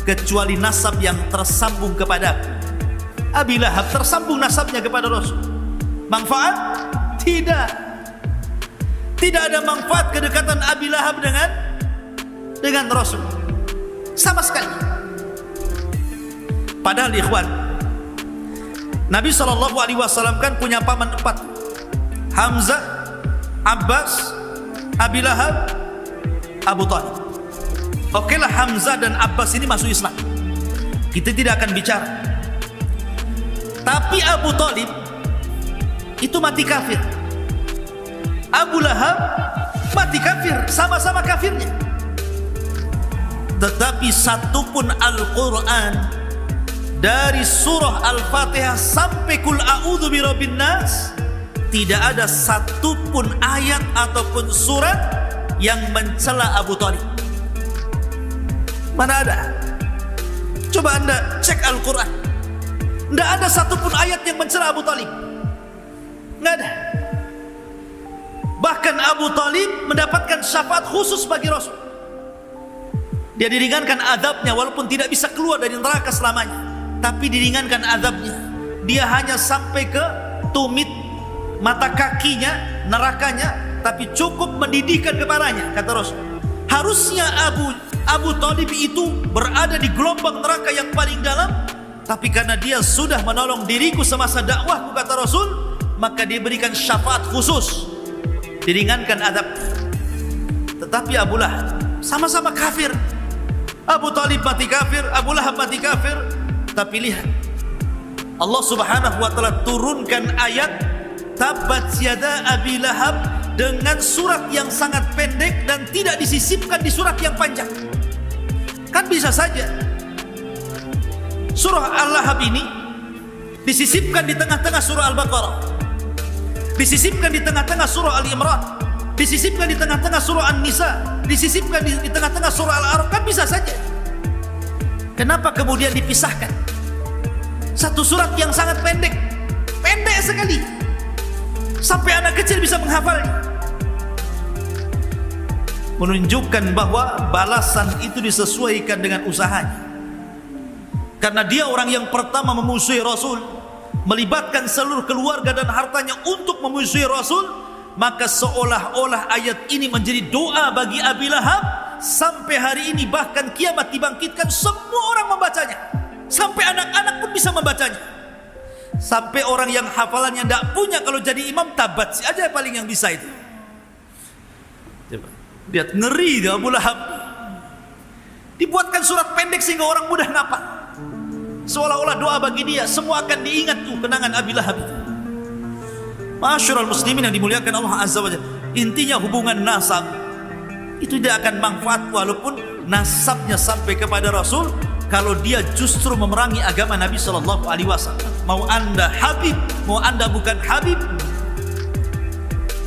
kecuali nasab yang tersambung kepada Abi Lahab. Tersambung nasabnya kepada Rasul. Manfaat? Tidak. Tidak ada manfaat kedekatan Abi Lahab dengan Rasul sama sekali. Padahal ikhwan, Nabi SAW kan punya paman 4, Hamzah, Abbas, Abi Lahab, Abu Talib. Okelah Hamzah dan Abbas ini masuk Islam, kita tidak akan bicara. Tapi Abu Talib itu mati kafir, Abu Lahab mati kafir, sama-sama kafirnya. Tetapi satupun Al-Quran dari surah Al-Fatihah sampai Qul a'udzu birabbin nas, tidak ada satupun ayat ataupun surat yang mencela Abu Talib. Mana ada? Coba anda cek Al-Quran, tidak ada satupun ayat yang mencela Abu Talib. Tidak ada. Bahkan Abu Talib mendapatkan syafaat khusus bagi Rasul. Dia diringankan azabnya, walaupun tidak bisa keluar dari neraka selamanya, tapi diringankan azabnya. Dia hanya sampai ke tumit mata kakinya nerakanya, tapi cukup mendidihkan kepalanya, kata Rasul. Harusnya Abu Talib itu berada di gelombang neraka yang paling dalam, tapi karena dia sudah menolong diriku semasa dakwahku, kata Rasul, maka dia berikan syafaat khusus, diringankan adab. Tetapi Abu Lahab sama-sama kafir. Abu Talib mati kafir, Abu Lahab mati kafir. Tapi lihat, Allah Subhanahu wa taala turunkan ayat Tabbat yada Abi Lahab dengan surat yang sangat pendek dan tidak disisipkan di surat yang panjang. Kan bisa saja surah Al-Lahab ini disisipkan di tengah-tengah surah Al-Baqarah, disisipkan di tengah-tengah surah Al-Imran, disisipkan di tengah-tengah surah An-Nisa, disisipkan di tengah-tengah surah Al-A'raf. Kan bisa saja. Kenapa kemudian dipisahkan? Satu surat yang sangat pendek, pendek sekali, sampai anak kecil bisa menghafalnya. Menunjukkan bahwa balasan itu disesuaikan dengan usahanya. Karena dia orang yang pertama memusuhi Rasul, melibatkan seluruh keluarga dan hartanya untuk memusuhi Rasul, maka seolah-olah ayat ini menjadi doa bagi Abi Lahab. Sampai hari ini bahkan kiamat dibangkitkan, semua orang membacanya, sampai anak-anak pun bisa membacanya. Sampai orang yang hafalannya tidak punya, kalau jadi imam tabat aja paling yang bisa itu. Coba lihat, ngeri dia Abu Lahab. Dibuatkan surat pendek sehingga orang mudah ngapal, seolah-olah doa bagi dia. Semua akan diingat tuh kenangan Abi Lahab itu. Ma'asyiral muslimin yang dimuliakan Allah Azza wa Jalla, intinya hubungan nasab itu tidak akan manfaat walaupun nasabnya sampai kepada Rasul, kalau dia justru memerangi agama Nabi Sallallahu Alaihi Wasallam. Mau anda Habib, mau anda bukan Habib,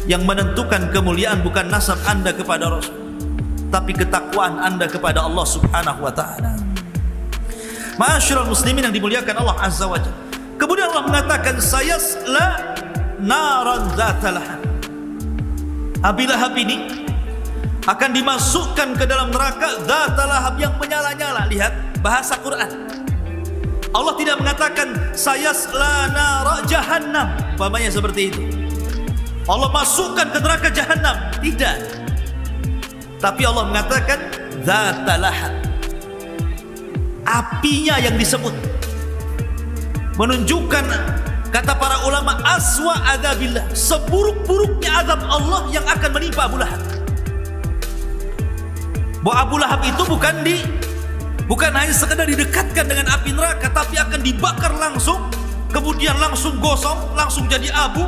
yang menentukan kemuliaan bukan nasab anda kepada Rasul, tapi ketakwaan anda kepada Allah Subhanahu Wa Taala. Ma'asyiral muslimin yang dimuliakan Allah Azza wa Jalla. Kemudian Allah mengatakan, sayasla naran dzata lahab. Abi Lahab ini akan dimasukkan ke dalam neraka dzata lahab yang menyala-nyala. Lihat bahasa Quran. Allah tidak mengatakan sayasla nara jahannam, umpamanya seperti itu. Allah masukkan ke neraka jahannam, tidak. Tapi Allah mengatakan dzata lahab, apinya yang disebut, menunjukkan, kata para ulama, aswa adzabillah, seburuk-buruknya azab Allah yang akan menimpa Abu Lahab. Bahwa Abu Lahab itu bukan hanya sekedar didekatkan dengan api neraka, tapi akan dibakar langsung, kemudian langsung gosong, langsung jadi abu,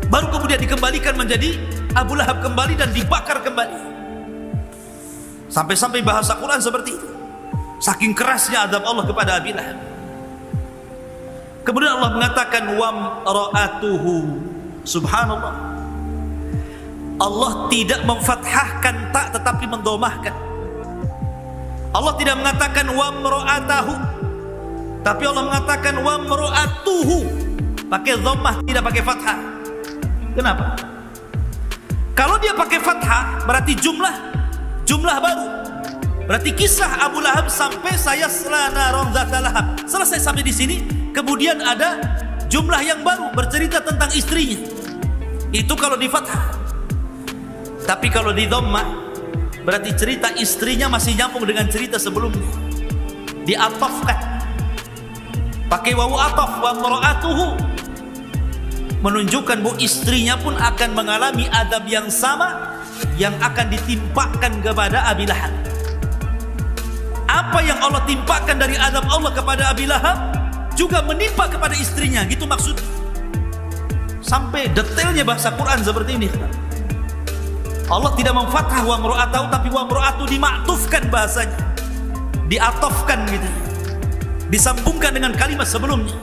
baru kemudian dikembalikan menjadi Abu Lahab kembali dan dibakar kembali. Sampai-sampai bahasa Quran seperti itu, saking kerasnya azab Allah kepada Abi Lahab. Kemudian Allah mengatakan wamra'atuhu. Subhanallah. Allah tidak memfathahkan ta tetapi mendhamahkan. Allah tidak mengatakan wamra'atahu, tapi Allah mengatakan wamra'atuhu. Pakai dhammah, tidak pakai fathah. Kenapa? Kalau dia pakai fathah berarti jumlah baru. Berarti kisah Abu Lahab sampai sayasla naran dzata lahab selesai sampai di sini. Kemudian ada jumlah yang baru bercerita tentang istrinya. Itu kalau di fathah. Tapi kalau di dhammah berarti cerita istrinya masih nyambung dengan cerita sebelumnya. Diatofkan. Pakai wawu atof wa mar'atuhu. Menunjukkan bahwa istrinya pun akan mengalami adab yang sama yang akan ditimpakan kepada Abi Lahab. Apa yang Allah timpakan dari adab Allah kepada Abi Lahab juga menimpa kepada istrinya, gitu maksud. Sampai detailnya bahasa Quran seperti ini. Allah tidak memfathah wa mar'atahu, tapi wa mar'atu dimaktufkan bahasanya. Diatofkan gitu. Disambungkan dengan kalimat sebelumnya.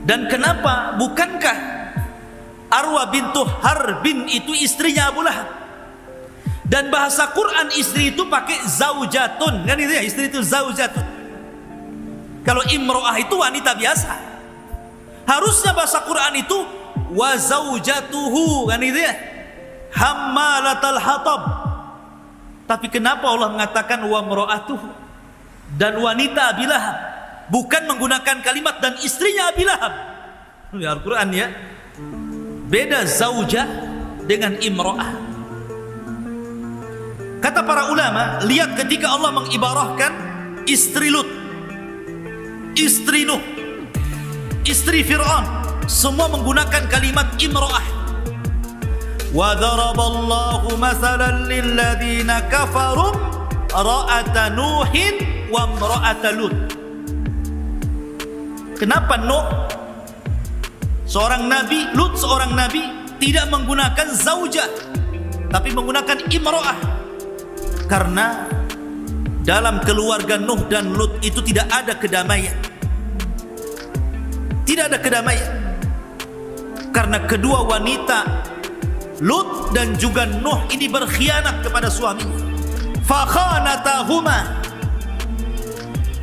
Dan kenapa? Bukankah Arwa bintu Harbin itu istrinya Abu Lahab? Dan bahasa Quran istri itu pakai zaujatun, kan itu ya, istri itu zaujatun. Kalau imro'ah itu wanita biasa. Harusnya bahasa Quran itu wa zaujatuhu, kan itu ya, hammalatal hatab. Tapi kenapa Allah mengatakan wa imro'atuhu dan wanita Abi Lahab? Bukan menggunakan kalimat dan istrinya Abi Lahab. Al-Quran ya, beda zaujah dengan imro'ah. Kata para ulama, lihat ketika Allah mengibarahkan istri Lut, istri Nuh, istri Fir'aun, semua menggunakan kalimat imro'ah. Wa daraballahu mathalan lilladzina kafarum ra'ata Nuhin wa imra'ata Lut. Kenapa Nuh seorang nabi, Lut seorang nabi tidak menggunakan zaujah tapi menggunakan imro'ah? Karena dalam keluarga Nuh dan Lut itu tidak ada kedamaian. Tidak ada kedamaian. Karena kedua wanita Lut dan juga Nuh ini berkhianat kepada suaminya. Fakhanatahuma.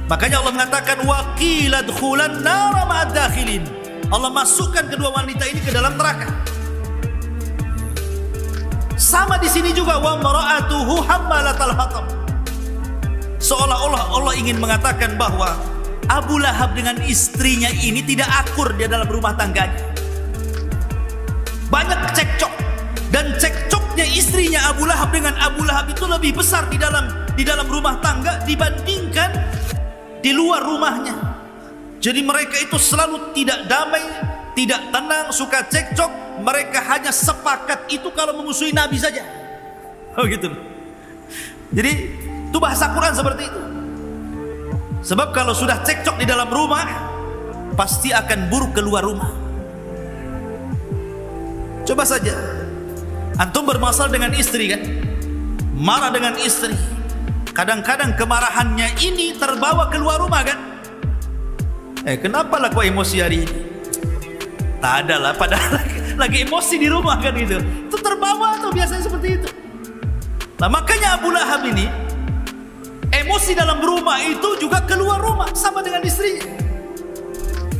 Makanya Allah mengatakan waqila dkhulan nar ma'ad dakhilin. Allah masukkan kedua wanita ini ke dalam neraka. Sama di sini juga wa mar'atuhu hammalatal hatab. Seolah-olah Allah ingin mengatakan bahwa Abu Lahab dengan istrinya ini tidak akur di dalam rumah tangganya. Banyak cekcok, dan cekcoknya istrinya Abu Lahab dengan Abu Lahab itu lebih besar di dalam rumah tangga dibandingkan di luar rumahnya. Jadi mereka itu selalu tidak damai, tidak tenang, suka cekcok. Mereka hanya sepakat itu kalau memusuhi Nabi saja. Oh gitu. Jadi itu bahasa Quran seperti itu. Sebab kalau sudah cekcok di dalam rumah, pasti akan buruk keluar rumah. Coba saja antum bermasalah dengan istri kan, marah dengan istri. Kadang-kadang kemarahannya ini terbawa keluar rumah kan. Kenapa lah kau emosi hari ini? Tak ada lah, padahal lagi emosi di rumah kan itu. Itu terbawa tuh biasanya seperti itu. Nah makanya Abu Lahab ini emosi dalam rumah itu juga keluar rumah sama dengan istrinya.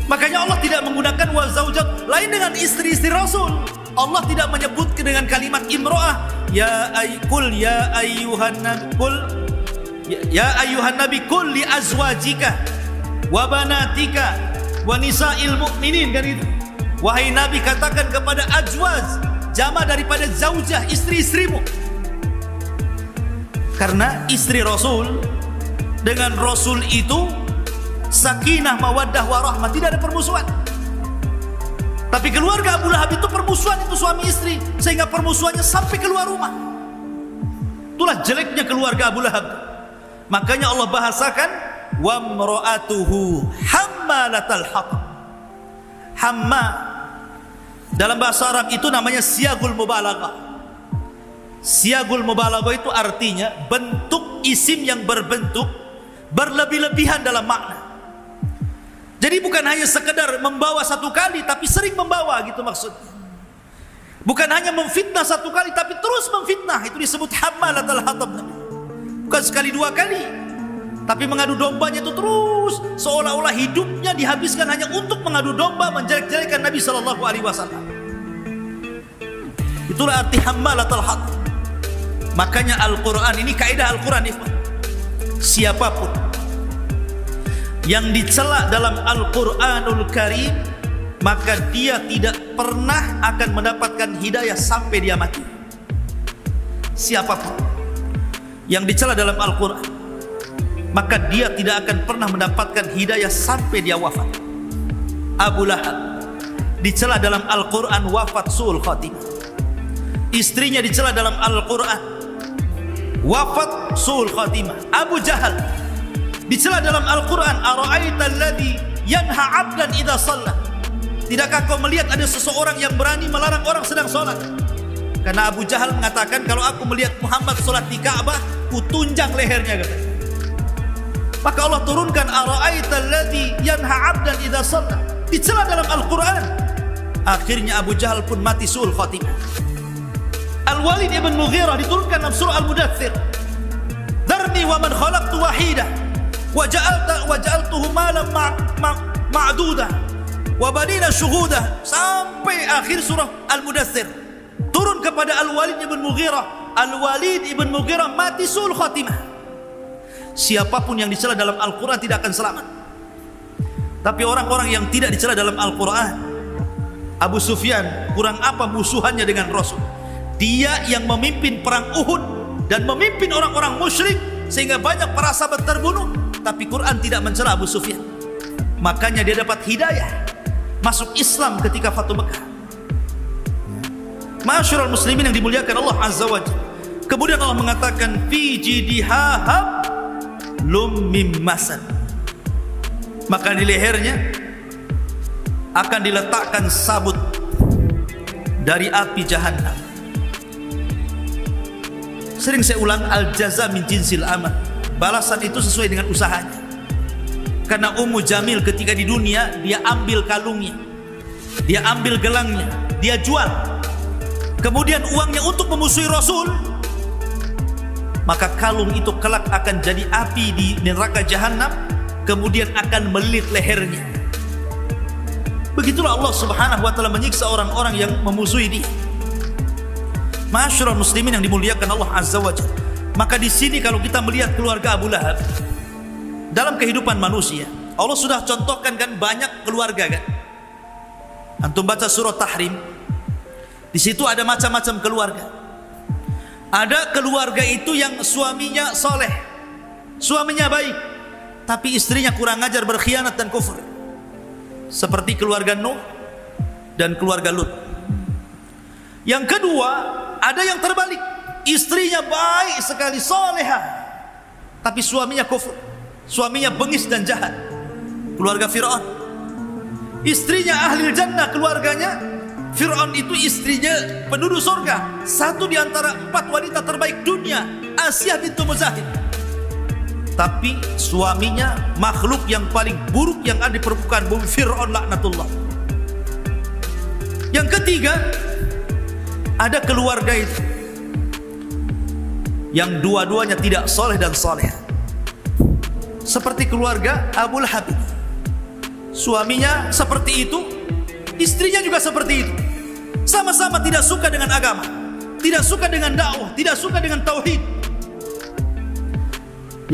Makanya Allah tidak menggunakan wa zaujat lain dengan istri-istri Rasul. Allah tidak menyebut dengan kalimat imro'ah. Ya ayyuhan nabi kul li azwajika wa banatika wa nisa'il mu'minin, kan itu. Wahai Nabi, katakan kepada azwaj, jama daripada zaujah, istri-istrimu. Karena istri Rasul dengan Rasul itu sakinah, mawaddah, warahmah, tidak ada permusuhan. Tapi keluarga Abu Lahab itu permusuhan, itu suami istri, sehingga permusuhannya sampai keluar rumah. Itulah jeleknya keluarga Abu Lahab. Makanya Allah bahasakan wa imra'atuhu hammalatal hatab. Hamma dalam bahasa Arab itu namanya siyagul mubalaghah. Siyagul mubalaghah itu artinya bentuk isim yang berbentuk berlebih-lebihan dalam makna. Jadi bukan hanya sekedar membawa satu kali, tapi sering membawa gitu maksudnya. Bukan hanya memfitnah satu kali, tapi terus memfitnah. Itu disebut hammalatul hatab. Bukan sekali dua kali, tapi mengadu dombanya itu terus, seolah-olah hidupnya dihabiskan hanya untuk mengadu domba, menjelek-jelekan Nabi SAW. Itulah arti hammalatul hatab. Makanya Al-Quran ini, kaidah Al-Quran, siapapun yang dicela dalam Al-Quranul Karim, maka dia tidak pernah akan mendapatkan hidayah sampai dia mati. Siapapun yang dicela dalam Al-Quran, maka dia tidak akan pernah mendapatkan hidayah sampai dia wafat. Abu Lahab dicela dalam Al-Quran wafat su'ul khatimah. Istrinya dicela dalam Al-Quran wafat su'ul khatimah. Abu Jahal dicela dalam Al-Quran, ara'aita alladhi yanha 'abdan idza shalla. Tidakkah kau melihat ada seseorang yang berani melarang orang sedang sholat? Karena Abu Jahal mengatakan, kalau aku melihat Muhammad sholat di Ka'bah, ku tunjang lehernya, katanya. Maka Allah turunkan ara'aita alladhi yanha 'abdan idza shalla, dicela dalam Al-Quran. Akhirnya Abu Jahal pun mati su'ul khatimah. Al-Walid ibn Mughirah diturunkan dalam surah Al-Mudaththir, dharni wa man khalaqtu wahida wa ja'altuhu malan ma'duda wa banina syuhuda, sampai akhir surah Al-Mudaththir turun kepada Al-Walid ibn Mughirah. Al-Walid ibn Mughirah mati su'ul khatimah. Siapapun yang dicela dalam Al-Quran tidak akan selamat. Tapi orang-orang yang tidak dicela dalam Al-Quran, Abu Sufyan, kurang apa musuhannya dengan Rasul? Dia yang memimpin perang Uhud dan memimpin orang-orang musyrik sehingga banyak para sahabat terbunuh, tapi Quran tidak mencela Abu Sufyan. Makanya dia dapat hidayah masuk Islam ketika Fatu Mekah. Ma'asyiral muslimin yang dimuliakan Allah Azza wa Jalla. Kemudian Allah mengatakan fi jidihahab lum mim masad. Maka di lehernya akan diletakkan sabut dari api Jahannam. Sering saya ulang, al jaza min jinsil amal. Balasan itu sesuai dengan usahanya. Karena Ummu Jamil ketika di dunia, dia ambil kalungnya, dia ambil gelangnya, dia jual. Kemudian uangnya untuk memusuhi Rasul. Maka kalung itu kelak akan jadi api di neraka Jahannam, kemudian akan melilit lehernya. Begitulah Allah Subhanahu wa taala menyiksa orang-orang yang memusuhi dia. Ma'asyiral muslimin yang dimuliakan Allah Azza wa Jalla. Maka di sini kalau kita melihat keluarga Abu Lahab dalam kehidupan manusia, Allah sudah contohkan kan banyak keluarga kan. Antum baca surah Tahrim, di situ ada macam-macam keluarga. Ada keluarga itu yang suaminya soleh, suaminya baik, tapi istrinya kurang ajar, berkhianat dan kufur. Seperti keluarga Nuh dan keluarga Lut. Yang kedua, ada yang terbalik, istrinya baik sekali, solehah, tapi suaminya kufur, suaminya bengis dan jahat. Keluarga Fir'aun, istrinya ahli jannah, keluarganya Fir'aun itu istrinya penduduk surga, satu di antara 4 wanita terbaik dunia, Asia bintu Muzahid. Tapi suaminya makhluk yang paling buruk yang ada di permukaan bumi, Fir'aun laknatullah. Yang ketiga, ada keluarga itu yang dua-duanya tidak soleh dan soleh, seperti keluarga Abu Lahab. Suaminya seperti itu, istrinya juga seperti itu. Sama-sama tidak suka dengan agama, tidak suka dengan dakwah, tidak suka dengan tauhid.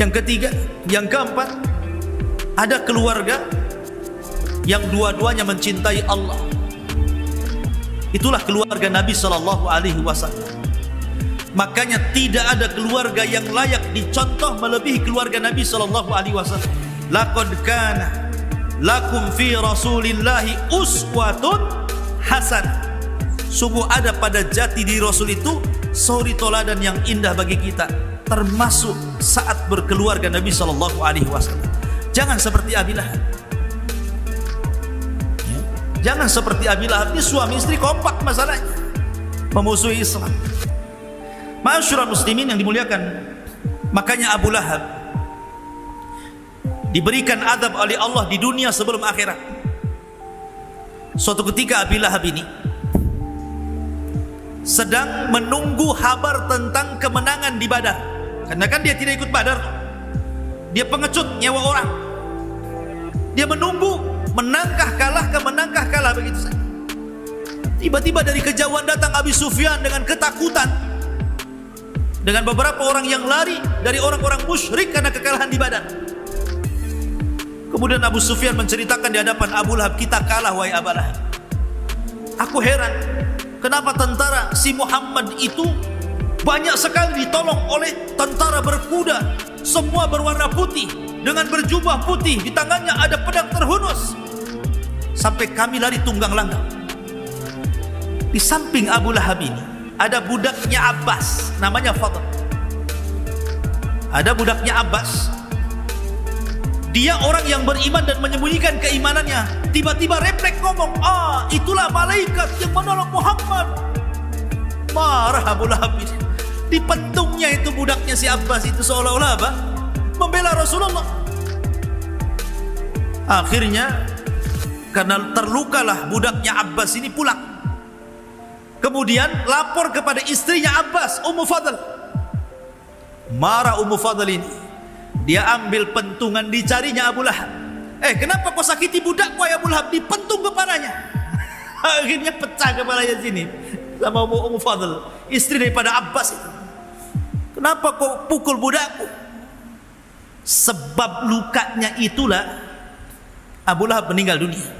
Yang ketiga, yang keempat, ada keluarga yang dua-duanya mencintai Allah. Itulah keluarga Nabi SAW. Makanya tidak ada keluarga yang layak dicontoh melebihi keluarga Nabi SAW. Laqad kana lakum fi Rasulillahi uswatun hasanah. Sungguh ada pada jati diri Rasul itu suri toladan yang indah bagi kita, termasuk saat berkeluarga Nabi SAW. Jangan seperti Abi Lahab. Jangan seperti Abi Lahab. Ini suami istri kompak masalahnya, memusuhi Islam. Ma'asyiral muslimin yang dimuliakan, makanya Abu Lahab diberikan azab oleh Allah di dunia sebelum akhirat. Suatu ketika Abi Lahab ini sedang menunggu kabar tentang kemenangan di Badar. Karena kan dia tidak ikut Badar, dia pengecut, nyewa orang. Dia menunggu, menangkah kalah begitu saja. Tiba-tiba dari kejauhan datang Abi Sufyan dengan ketakutan, dengan beberapa orang yang lari dari orang-orang musyrik karena kekalahan di Badar. Kemudian Abu Sufyan menceritakan di hadapan Abu Lahab, kita kalah wahai Abu Lahab. Aku heran, kenapa tentara si Muhammad itu banyak sekali ditolong oleh tentara berkuda, semua berwarna putih, dengan berjubah putih, di tangannya ada pedang terhunus, sampai kami lari tunggang langgang. Di samping Abu Lahab ini ada budaknya Abbas, namanya Fadl. Ada budaknya Abbas. Dia orang yang beriman dan menyembunyikan keimanannya. Tiba-tiba refleks ngomong, itulah malaikat yang menolong Muhammad. Marah Abu Lahab ini. Dipentungnya itu budaknya si Abbas itu, seolah-olah apa? Membela Rasulullah. Akhirnya karena terlukalah budaknya Abbas ini pulang. Kemudian lapor kepada istrinya Abbas, Ummu Fadl. Marah Ummu Fadl ini. Dia ambil pentungan, dicarinya Abu Lahab. Kenapa kau sakiti budakku ya Abu Lahab? Dipentung kepalanya. Akhirnya pecah kepalanya sini sama Ummu Fadl, istri daripada Abbas itu. Kenapa kau pukul budakku? Sebab lukanya itulah Abu Lahab meninggal dunia.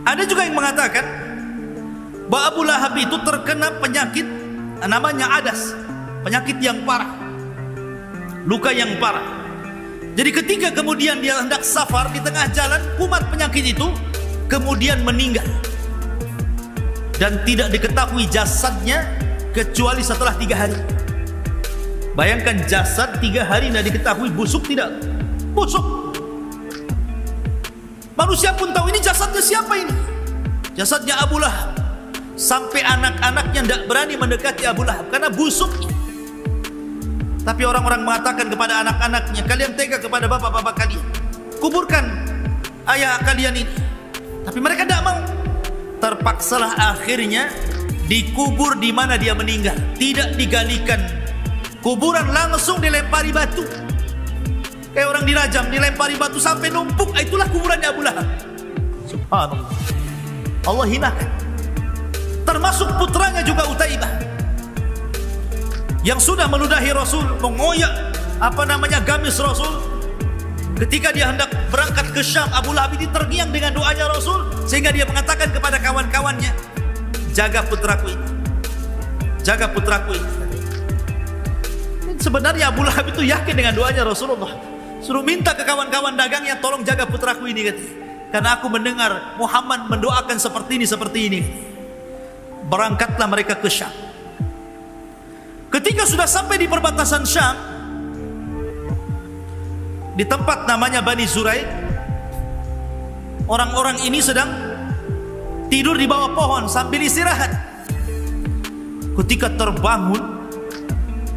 Ada juga yang mengatakan bahwa Abu Lahab itu terkena penyakit namanya adas, penyakit yang parah, luka yang parah. Jadi ketika kemudian dia hendak safar, di tengah jalan kumat penyakit itu, kemudian meninggal dan tidak diketahui jasadnya kecuali setelah 3 hari. Bayangkan jasad 3 hari tidak diketahui busuk tidak? Busuk. Manusia pun tahu ini jasadnya siapa ini? Jasadnya Abu Lahab. Sampai anak-anaknya tidak berani mendekati Abu Lahab karena busuknya. Tapi orang-orang mengatakan kepada anak-anaknya, kalian tega kepada bapak-bapak kalian, kuburkan ayah kalian ini. Tapi mereka tidak mau. Terpaksalah akhirnya dikubur di mana dia meninggal. Tidak digalikan kuburan, langsung dilempari batu. Kayak orang dirajam, dilempari batu sampai numpuk. Itulah kuburannya Abu Lahab. Subhanallah, Allah hinakan. Termasuk putranya juga Utaibah, yang sudah meludahi Rasul, mengoyak gamis Rasul. Ketika dia hendak berangkat ke Syam, Abu Lahab ini terngiang dengan doanya Rasul, sehingga dia mengatakan kepada kawan-kawannya, jaga putraku ini, jaga putraku ini. Sebenarnya Abu Lahab itu yakin dengan doanya Rasulullah, suruh minta ke kawan-kawan dagangnya, tolong jaga putraku ini, karena aku mendengar Muhammad mendoakan seperti ini. Berangkatlah mereka ke Syam. Ketika sudah sampai di perbatasan Syam, di tempat namanya Bani Zuraik, orang-orang ini sedang tidur di bawah pohon sambil istirahat. Ketika terbangun,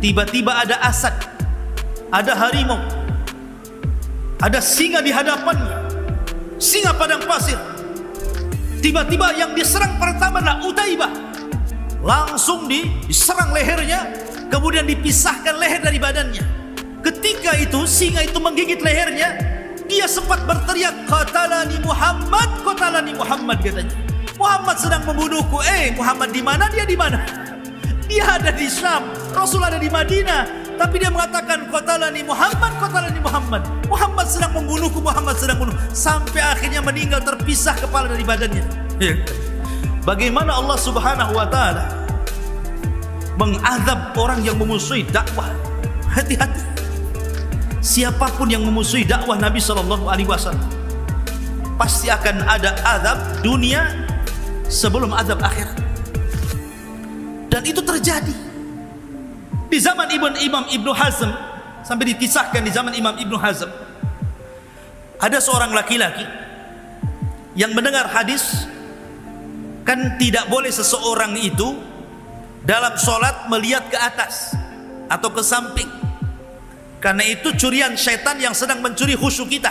tiba-tiba ada asad, ada harimau, ada singa di hadapannya, singa padang pasir. Tiba-tiba yang diserang pertama adalah Utaibah. Langsung diserang lehernya, kemudian dipisahkan leher dari badannya. Ketika itu singa itu menggigit lehernya, dia sempat berteriak, qatalani Muhammad, katanya. Muhammad sedang membunuhku. Muhammad di mana? Dia di mana? Dia ada di Syam, Rasul ada di Madinah. Tapi dia mengatakan qatalani Muhammad. Muhammad sedang membunuhku, Muhammad sedang bunuh. Sampai akhirnya meninggal, terpisah kepala dari badannya. Bagaimana Allah Subhanahu wa ta'ala mengazab orang yang memusuhi dakwah. Hati-hati. Siapapun yang memusuhi dakwah Nabi SAW, pasti akan ada azab dunia sebelum azab akhirat. Dan itu terjadi di zaman Imam Ibnu Hazm. Sampai dikisahkan di zaman Imam Ibnu Hazm, ada seorang laki-laki yang mendengar hadis, kan tidak boleh seseorang itu dalam sholat melihat ke atas atau ke samping. Karena itu curian syaitan yang sedang mencuri khusyuk kita.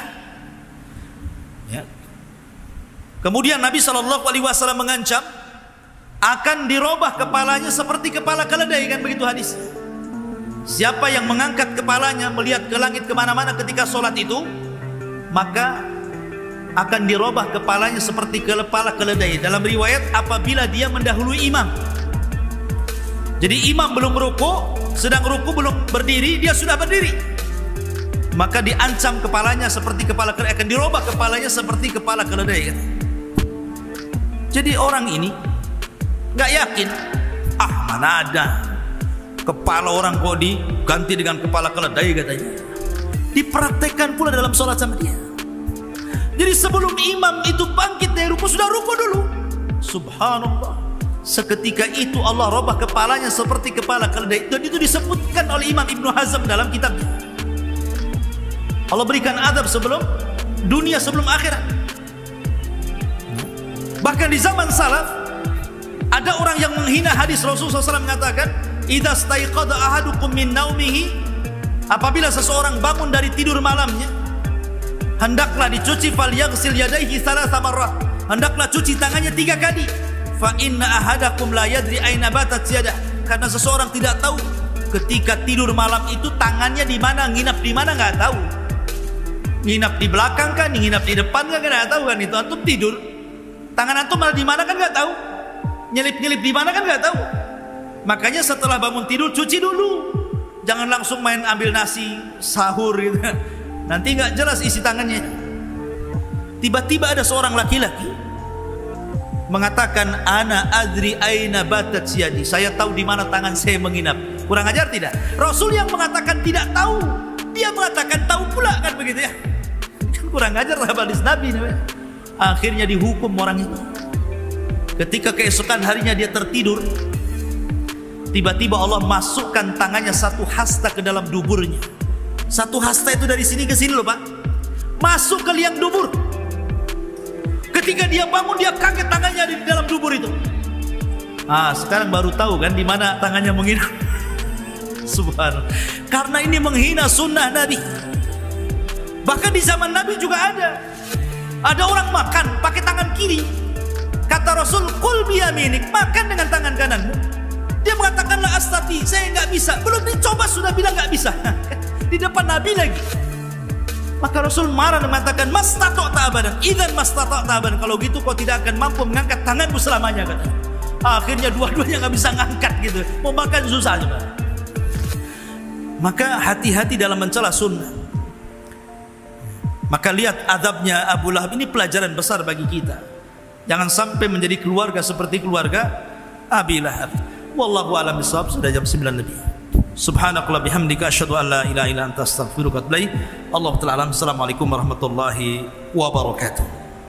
Ya. Kemudian Nabi SAW mengancam akan dirobah kepalanya seperti kepala keledai, kan begitu hadis. Siapa yang mengangkat kepalanya melihat ke langit kemana-mana ketika sholat itu, maka akan dirobah kepalanya seperti kepala keledai. Dalam riwayat, apabila dia mendahului imam. Jadi imam belum ruku, sedang ruku belum berdiri, dia sudah berdiri, maka diancam kepalanya seperti kepala keledai, akan dirobah kepalanya seperti kepala keledai. Jadi orang ini nggak yakin, mana ada kepala orang kok diganti dengan kepala keledai katanya. Dipraktekkan pula dalam sholat sama dia. Jadi sebelum imam itu bangkit dari ruku, sudah ruku dulu. Subhanallah. Seketika itu Allah robah kepalanya seperti kepala keledai. Dan itu disebutkan oleh Imam Ibnu Hazm dalam kitabnya. Allah berikan azab sebelum dunia, sebelum akhirat. Bahkan di zaman salaf ada orang yang menghina hadis Rasulullah SAW mengatakan, idza staiqadha ahadukum min naumihi, apabila seseorang bangun dari tidur malamnya, hendaklah dicuci, falyaghsil yadayhi thalatha marrat, hendaklah cuci tangannya 3 kali. Fa inna ahadakum la yadri aina batat yadah, karena seseorang tidak tahu ketika tidur malam itu tangannya di mana, nginap di mana nggak tahu. Nginap di belakang kan, nginap di depan kan nggak tahu kan. Itu antum tidur, tangan antum malah di mana kan nggak tahu. Nyelip-nyelip di mana kan nggak tahu. Makanya setelah bangun tidur cuci dulu. Jangan langsung main ambil nasi sahur gitu. Nanti nggak jelas isi tangannya. Tiba-tiba ada seorang laki-laki mengatakan, ana adri aina batat yadi, saya tahu di mana tangan saya menginap. Kurang ajar tidak? Rasul yang mengatakan tidak tahu, dia mengatakan tahu pula, kan begitu ya? Kurang ajar hadis Nabi. Akhirnya dihukum orang itu. Ketika keesokan harinya dia tertidur, tiba-tiba Allah masukkan tangannya satu hasta ke dalam duburnya. Satu hasta itu dari sini ke sini loh Pak, masuk ke liang dubur. Ketika dia bangun, dia kaget tangannya di dalam dubur itu. Sekarang baru tahu kan di mana tangannya menginap. Subhanallah. Karena ini menghina sunnah Nabi. Bahkan di zaman Nabi juga ada orang makan pakai tangan kiri. Kata Rasul, kul biyaminik, makan dengan tangan kananmu. Dia mengatakan, la astati, saya nggak bisa. Belum dicoba sudah bilang nggak bisa. Di depan Nabi lagi. Maka Rasul marah dan mengatakan, mastata'ta abadan, idzan mastata'ta abadan, kalau gitu kau tidak akan mampu mengangkat tanganmu selamanya, kata. Akhirnya dua-duanya nggak bisa ngangkat gitu, mau makan susah juga. Maka hati-hati dalam mencela sunnah. Maka lihat adabnya Abu Lahab, ini pelajaran besar bagi kita. Jangan sampai menjadi keluarga seperti keluarga Abi Lahab. Wallahu a'lam bishawab. Sudah jam 9 lebih. Subhanakallah bihamdika asyhadu an la ilaha illa anta astaghfiruka wa atubu ilaik. Allahu ta'ala alam. Assalamualaikum warahmatullahi wabarakatuh.